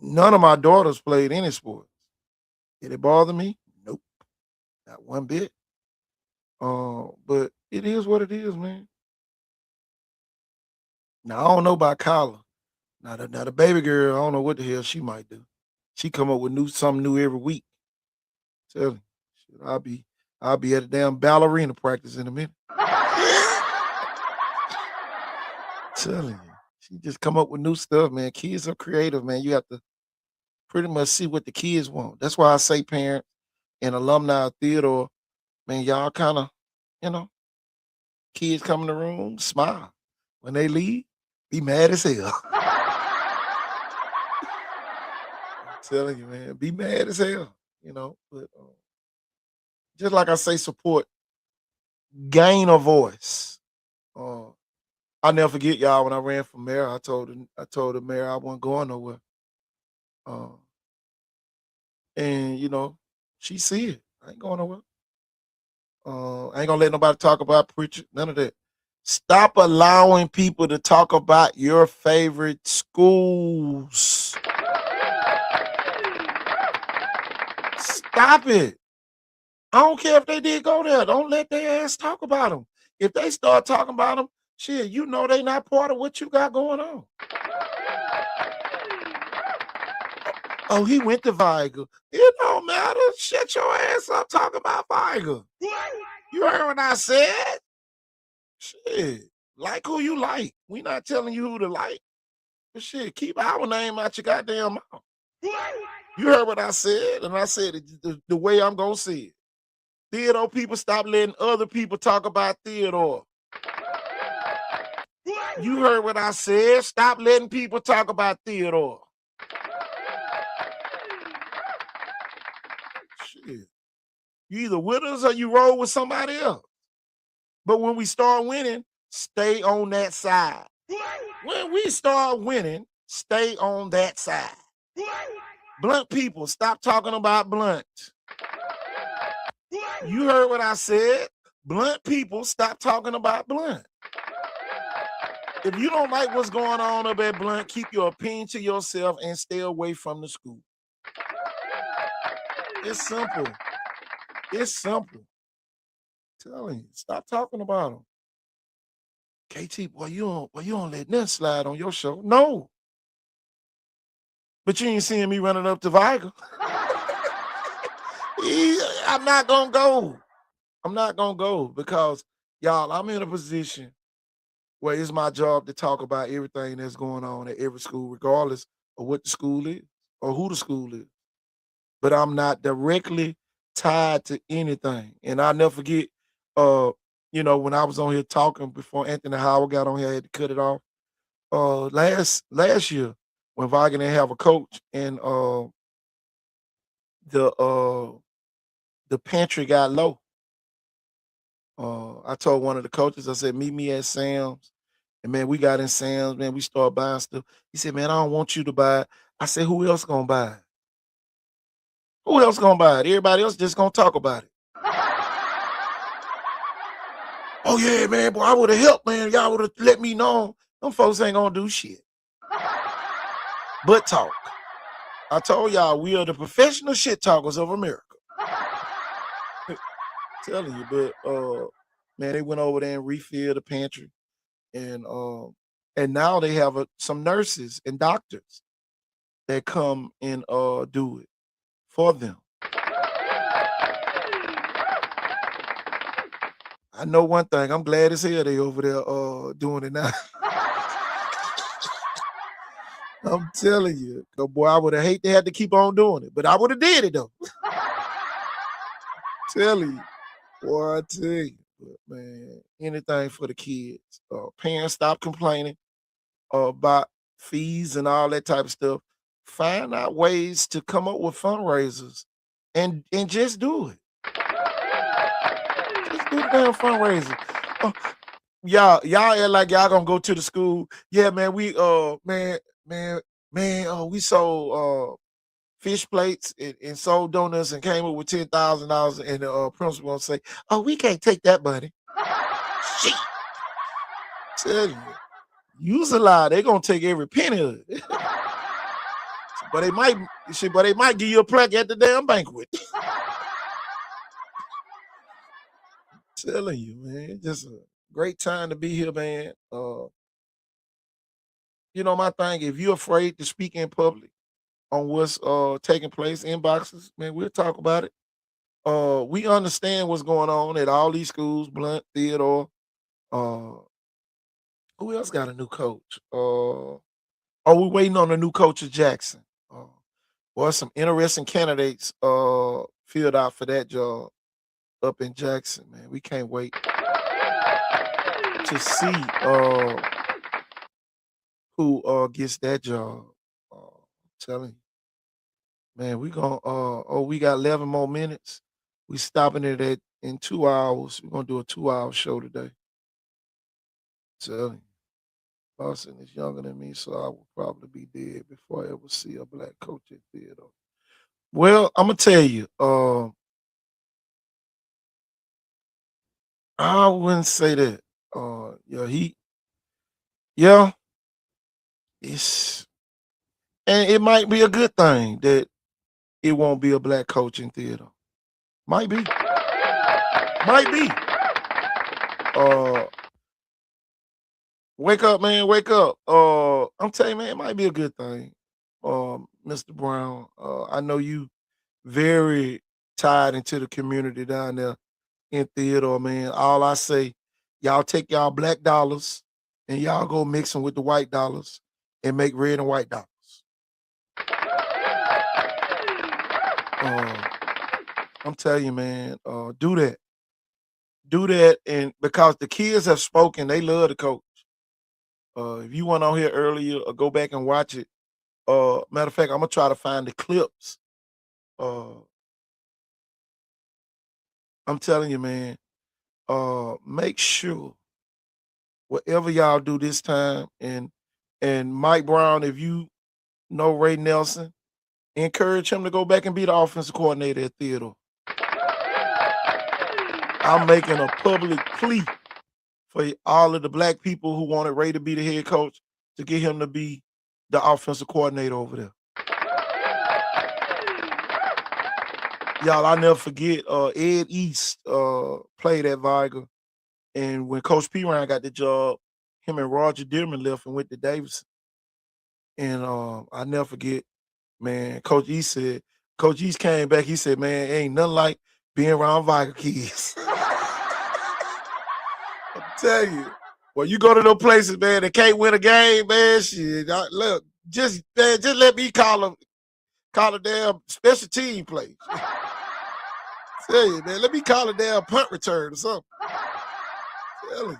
none of my daughters played any sports. Did it bother me? Nope, not one bit. But it is what it is, man. Now I don't know about Kyla. Now the baby girl, I don't know what the hell she might do. She come up with something new every week. Tell you, shit, I'll be at a damn ballerina practice in a minute. Telling you, she just come up with new stuff, man. Kids are creative, man. You have to pretty much see what the kids want. That's why I say, parents and alumni of Theodore, man, y'all kind of, you know, kids come in the room, smile. When they leave, be mad as hell. Telling you, man, be mad as hell. But just like I say, support, gain a voice. Uh, I'll never forget y'all when I ran for mayor. I told the mayor I wasn't going nowhere. Uh, and she see it. I ain't going nowhere. I ain't gonna let nobody talk about preaching. None of that. Stop allowing people to talk about your favorite schools. Stop it. I don't care if they did go there. Don't let their ass talk about them. If they start talking about them, shit, they not part of what you got going on. Oh, he went to Viger. It don't matter. Shut your ass up talking about Viger. You heard what I said? Shit. Like who you like. We not telling you who to like. But shit, keep our name out your goddamn mouth. You heard what I said, and I said it the way I'm gonna say it. Theodore people, stop letting other people talk about Theodore. You heard what I said. Stop letting people talk about Theodore. Shit. You either with us or you roll with somebody else. But when we start winning, stay on that side. When we start winning, stay on that side. Blunt people, stop talking about Blunt. You heard what I said. Blunt people, stop talking about Blunt. If you don't like what's going on up at Blunt, keep your opinion to yourself and stay away from the school. It's simple. It's simple. I'm telling you, stop talking about them. KT, boy, you don't let nothing slide on your show. No. But you ain't seeing me running up to Viger. I'm not gonna go. I'm not gonna go because y'all, I'm in a position where it's my job to talk about everything that's going on at every school, regardless of what the school is or who the school is. But I'm not directly tied to anything. And I'll never forget, when I was on here talking before Anthony Howard got on here, I had to cut it off. Last year, when Vigan didn't have a coach and the pantry got low. I told one of the coaches, I said, meet me at Sam's And man, we got in Sam's, man. We started buying stuff. He said, man, I don't want you to buy it. I said, who else gonna buy it? Who else gonna buy it? Everybody else just gonna talk about it. Oh yeah, man, boy, I would have helped, man. Y'all would have let me know. Them folks ain't gonna do shit. But talk. I told y'all we are the professional shit talkers of America. Telling you, but man, they went over there and refilled the pantry, and now they have some nurses and doctors that come and do it for them. I know one thing. I'm glad as hell they over there doing it now. I'm telling you, 'cause boy, I would have hate they had to keep on doing it, but I would have did it though. Telling you, boy, I tell you, but man, anything for the kids. Parents stop complaining about fees and all that type of stuff. Find out ways to come up with fundraisers and just do it. Just do the damn fundraiser. Uh, y'all act like y'all gonna go to the school. Yeah, man, we we sold fish plates and sold donuts and came up with $10,000, and the principal gonna say, "Oh, we can't take that money." Shit, tell you, use a lie. They gonna take every penny of it. But they might give you a plaque at the damn banquet. Telling you, man, just a great time to be here, man. My thing, if you're afraid to speak in public on what's taking place in boxes, man, we'll talk about it. We understand what's going on at all these schools, Blunt, Theodore. Uh, who else got a new coach? We're waiting on a new coach at Jackson. Some interesting candidates filled out for that job up in Jackson, man. We can't wait to see who gets that job. Telling you, man, we got 11 more minutes. We stopping it in 2 hours. We're gonna do a 2-hour show today. Telling you. Boston is younger than me, so I will probably be dead before I ever see a black coach at Theodore. Well, I'm gonna tell you, I wouldn't say that. Yeah, it's and it might be a good thing that it won't be a black coach in theater. Might be, might be. Uh, wake up, man, wake up. I'm telling you, man, it might be a good thing. Mr. Brown, I know you very tied into the community down there in Theodore, man. All I say, y'all take y'all black dollars and y'all go mix them with the white dollars and make red and white dollars. Uh, I'm telling you, man, do that. Do that. And because the kids have spoken, they love the coach. If you went on here earlier, go back and watch it. Matter of fact, I'm gonna try to find the clips. Uh, I'm telling you, man, make sure whatever y'all do this time, and Mike Brown, if you know Ray Nelson, encourage him to go back and be the offensive coordinator at Theodore. I'm making a public plea for all of the black people who wanted Ray to be the head coach to get him to be the offensive coordinator over there. Y'all, I'll never forget Ed East played at Viger. And when Coach P. Ryan got the job, him and Roger Dearman left and went to Davidson. And I never forget, man, Coach East came back. He said, man, ain't nothing like being around Viger kids. I'm telling you. Well, you go to those places, man, that can't win a game, man, shit. Look, just let me call a damn special team play. Tell you, man, let me call a damn punt return or something. Tell you.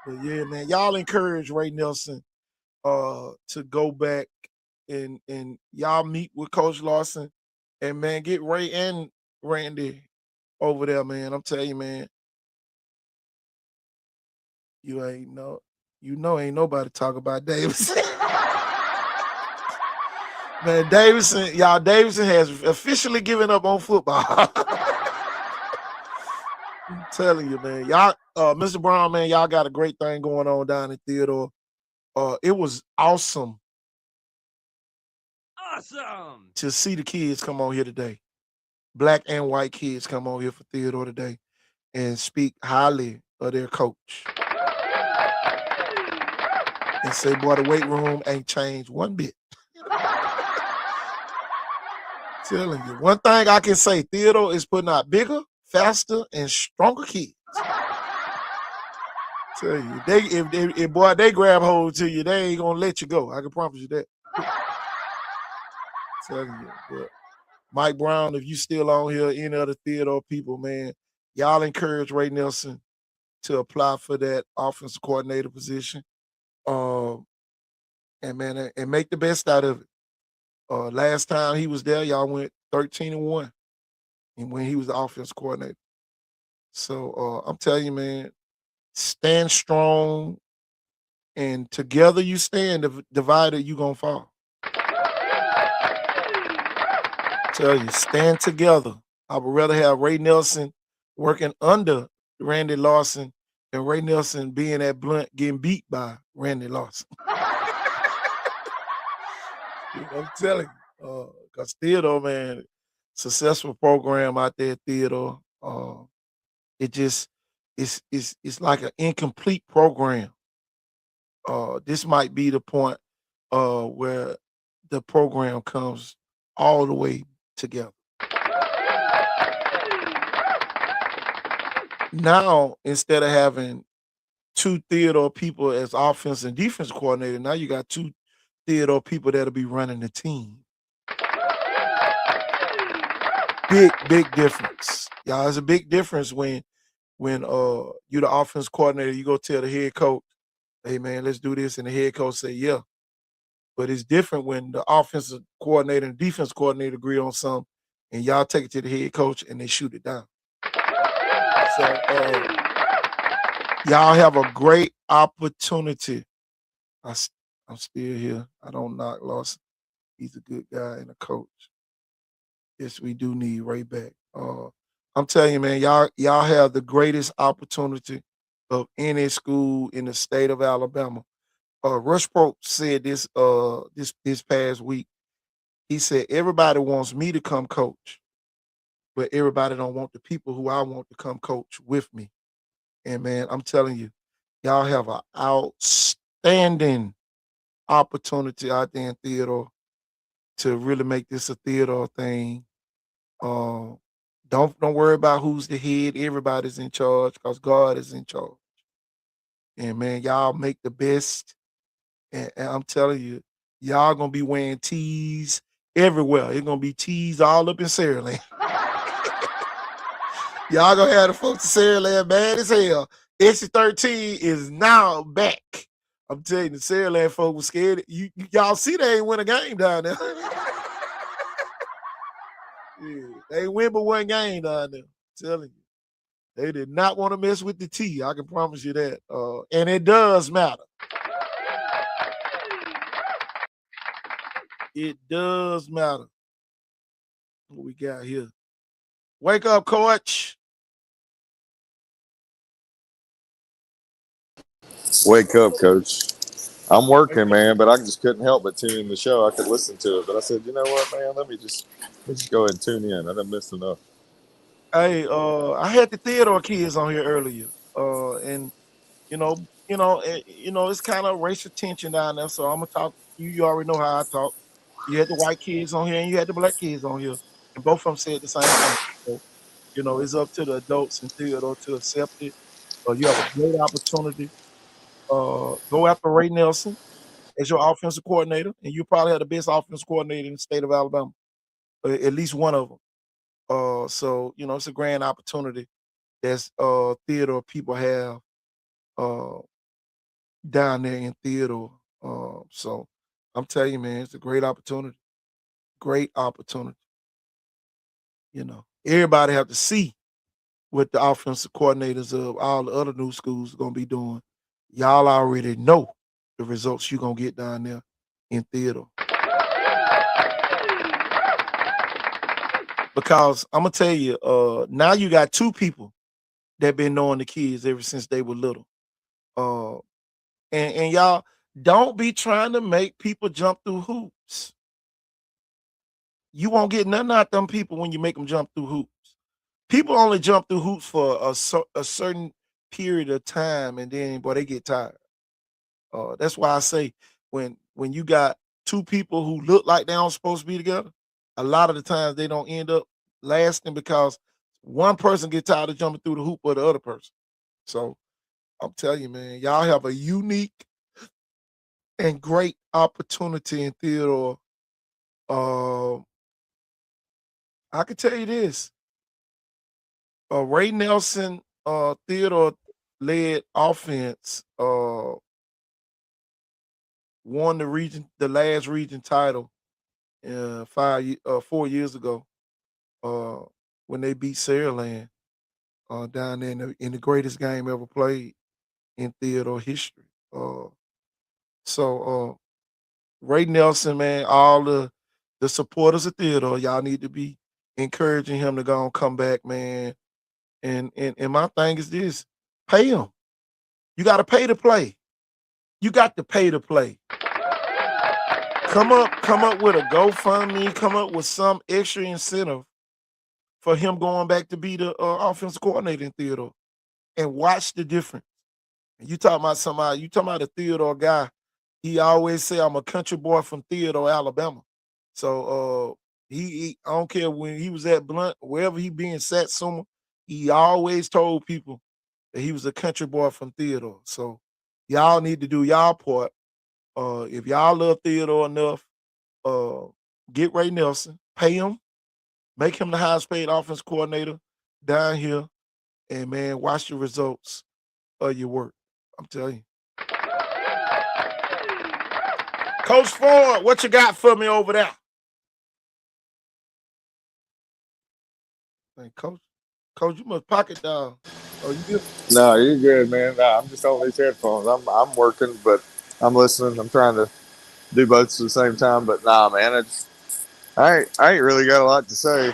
But yeah, man, y'all encourage Ray Nelson to go back and y'all meet with Coach Lawson and man, get Ray and Randy over there, man. I'm telling you, man, you You know, ain't nobody talk about Davidson. Man, Davidson has officially given up on football. I'm telling you, man. Y'all, Mr. Brown, man, y'all got a great thing going on down in Theodore. It was awesome to see the kids come on here today. Black and white kids come on here for Theodore today and speak highly of their coach. And say, boy, the weight room ain't changed one bit. Telling you. One thing I can say, Theodore is putting out bigger, faster, and stronger kids. Tell you, if boy, they grab hold to you, they ain't gonna let you go. I can promise you that. Telling you. But Mike Brown, if you still on here, any other Theodore people, man, y'all encourage Ray Nelson to apply for that offensive coordinator position. And man, and make the best out of it. Last time he was there, y'all went 13-1, and when he was the offensive coordinator. So I'm telling you, man, stand strong, and together you stand. Divided, you gonna fall. Tell you, stand together. I would rather have Ray Nelson working under Randy Lawson than Ray Nelson being at Blunt getting beat by Randy Lawson. I'm telling you, because Theodore, man, successful program out there at Theodore. It's like an incomplete program. This might be the point where the program comes all the way together. Now, instead of having two Theodore people as offense and defense coordinator, now you got two Theodore people that'll be running the team. Big difference. Y'all, it's a big difference when you're the offense coordinator, you go tell the head coach, hey man, let's do this, and the head coach say, yeah. But it's different when the offensive coordinator and defense coordinator agree on something, and y'all take it to the head coach and they shoot it down. So y'all have a great opportunity. I'm still here. I don't knock Lawson. He's a good guy and a coach. Yes, we do need Ray back. I'm telling you, man, y'all have the greatest opportunity of any school in the state of Alabama. Rush Pope said this this past week. He said everybody wants me to come coach, but everybody don't want the people who I want to come coach with me. And man, I'm telling you, y'all have an outstanding opportunity out there in Theodore to really make this a Theodore thing. Don't worry about who's the head. Everybody's in charge because God is in charge. And man, y'all make the best. And I'm telling you, y'all gonna be wearing tees everywhere. It's gonna be tees all up in Saraland. Y'all gonna have the folks in Saraland mad as hell. Exit 13 is now back. I'm telling you, the Saraland folks was scared. Y'all see they ain't win a game down there. Yeah, they ain't win but one game down there. I'm telling you. They did not want to mess with the T. I can promise you that. And it does matter. It does matter. What we got here? Wake up, coach. Wake up, coach. I'm working, man, but I just couldn't help but tune in the show. I could listen to it, but I said, you know what, man? Let me just go ahead and tune in. I done missed enough. Hey, I had the Theodore kids on here earlier. And it's kind of racial tension down there. So I'm gonna talk. You already know how I talk. You had the white kids on here and you had the black kids on here, and both of them said the same thing. So, it's up to the adults in Theodore to accept it. You have a great opportunity. Go after Ray Nelson as your offensive coordinator, and you probably have the best offensive coordinator in the state of Alabama, at least one of them. So it's a grand opportunity that's Theodore people have uh, down there in Theodore. So I'm telling you, man, it's a great opportunity. Great opportunity. Everybody have to see what the offensive coordinators of all the other new schools are gonna be doing. y'all already know the results you're gonna get down there in Theodore. Because I'm gonna tell you, now you got two people that been knowing the kids ever since they were little. Uh, and y'all don't be trying to make people jump through hoops. You won't get nothing out them people when you make them jump through hoops. People only jump through hoops for a certain period of time, and then boy, they get tired. That's why I say when you got two people who look like they don't supposed to be together, a lot of the times they don't end up lasting because one person get tired of jumping through the hoop or the other person. So I'm telling you, man, y'all have a unique and great opportunity in Theodore. Uh, I can tell you this: Ray Nelson, Theodore led offense, won the last region title 4 years ago, uh, when they beat Saraland down there in the greatest game ever played in Theodore history. So Ray Nelson, man, all the supporters of Theodore, y'all need to be encouraging him to go and come back, man. And my thing is this: pay him. You got to pay to play. You got to pay to play. Come up with a GoFundMe. Come up with some extra incentive for him going back to be the offensive coordinator in Theodore, and watch the difference. And you talking about somebody? You talking about a Theodore guy? He always say, "I'm a country boy from Theodore, Alabama." So he I don't care when he was at Blunt, wherever he be in Satsuma, he always told people that he was a country boy from Theodore. So y'all need to do y'all part. If y'all love Theodore enough, uh, get Ray Nelson, pay him, make him the highest paid offense coordinator down here, and man, watch the results of your work. I'm telling you. Coach Ford, what you got for me over there? Man, Coach, you must pocket down. Oh, you good? No, you're good, man. Nah, I'm just on these headphones. I'm working, but I'm listening. I'm trying to do both at the same time. But nah, man, I ain't really got a lot to say.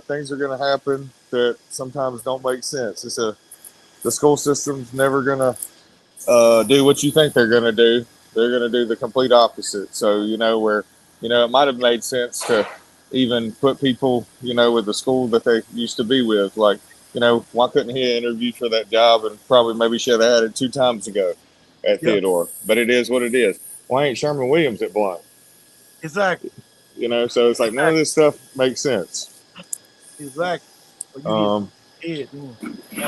Things are gonna happen that sometimes don't make sense. The school system's never gonna do what you think they're gonna do. They're gonna do the complete opposite. So where it might have made sense to even put people with the school that they used to be with. Like why couldn't he interview for that job and probably maybe should have had it 2 times ago at Yep, Theodore. But it is what it is. Why ain't Sherman Williams at Blunt? exactly, So it's like none of exactly, this stuff makes sense. exactly. Oh, you hit Um, the head, then.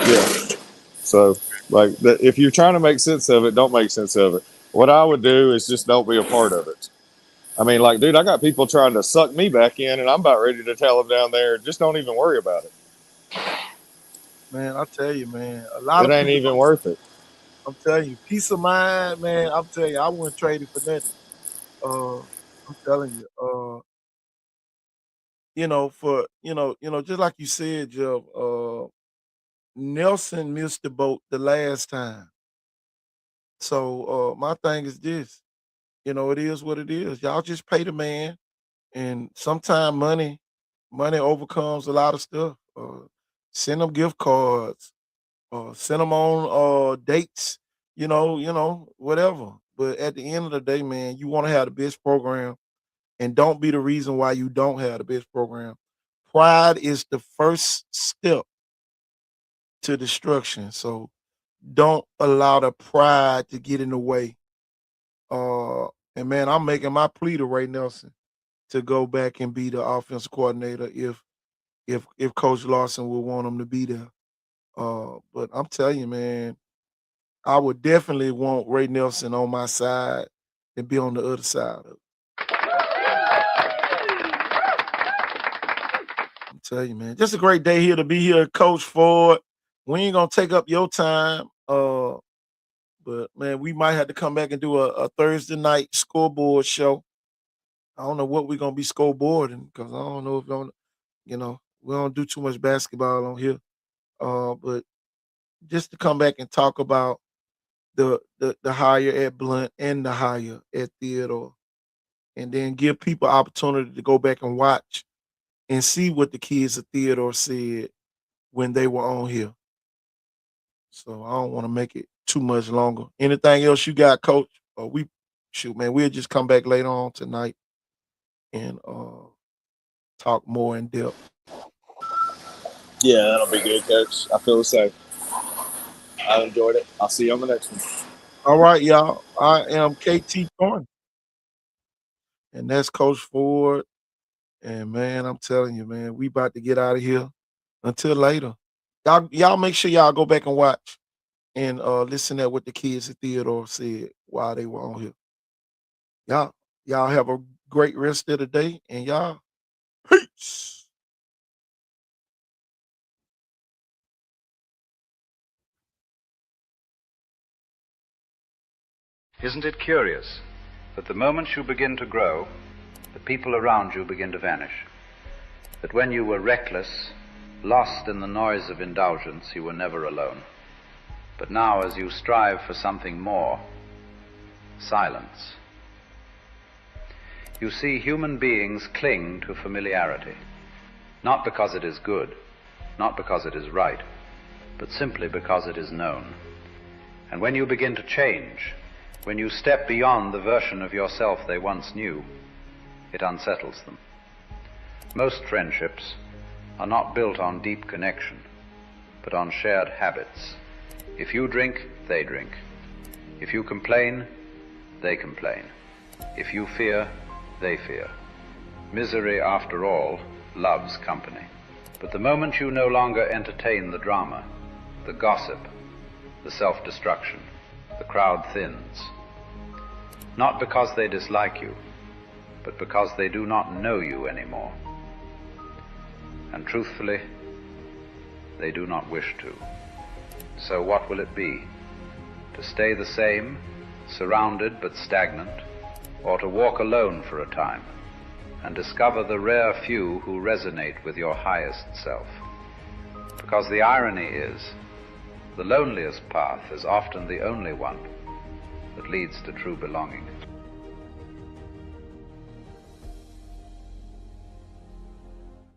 yeah. So if you're trying to make sense of it, don't make sense of it. What I would do is just don't be a part of it. I mean, like, dude, I got people trying to suck me back in, and I'm about ready to tell them down there, just don't even worry about it. Man, I tell you, man, a lot It of ain't people even don't. worth it. I'm telling you, peace of mind, man. I'm telling you, I wouldn't trade it for nothing. Uh, I'm telling you, just like you said, Jeff. Nelson missed the boat the last time. So my thing is this: it is what it is. Y'all just pay the man, and sometimes money overcomes a lot of stuff. Send them gift cards, send them on dates, whatever. But at the end of the day, man, you want to have the best program, and don't be the reason why you don't have the best program. Pride is the first step to destruction. So don't allow the pride to get in the way. Uh, and man, I'm making my plea to Ray Nelson to go back and be the offensive coordinator if Coach Lawson would want him to be there. But I'm telling you, man, I would definitely want Ray Nelson on my side and be on the other side of it. I'm telling you, man, just a great day here to be here, Coach Ford. We ain't gonna take up your time. But man, we might have to come back and do a Thursday night scoreboard show. I don't know what we're gonna be scoreboarding because I don't know if we don't do too much basketball on here. But just to come back and talk about the hire at Blunt and the hire at Theodore, and then give people opportunity to go back and watch and see what the kids at Theodore said when they were on here. So I don't want to make it too much longer. Anything else you got, Coach? Or we'll just come back later on tonight and talk more in depth. Yeah, that'll be good, Coach. I feel the same. I enjoyed it. I'll see you on the next one. All right, y'all. I am KT Thorne, and that's Coach Ford. And man, I'm telling you, man, we about to get out of here. Until later, y'all make sure y'all go back and watch and listen to what the kids at Theodore said while they were on here. Y'all have a great rest of the day, and y'all peace. Isn't it curious that the moment you begin to grow, the people around you begin to vanish? That when you were reckless, lost in the noise of indulgence, you were never alone. But now, as you strive for something more, silence, you see human beings cling to familiarity, not because it is good, not because it is right, but simply because it is known. And when you begin to change, when you step beyond the version of yourself they once knew, it unsettles them. Most friendships are not built on deep connection, but on shared habits. If you drink, they drink. If you complain, they complain. If you fear, they fear. Misery, after all, loves company. But the moment you no longer entertain the drama, the gossip, the self-destruction, the crowd thins. Not because they dislike you, but because they do not know you anymore. And truthfully, they do not wish to. So what will it be? To stay the same, surrounded but stagnant, or to walk alone for a time and discover the rare few who resonate with your highest self? Because the irony is, the loneliest path is often the only one that leads to true belonging.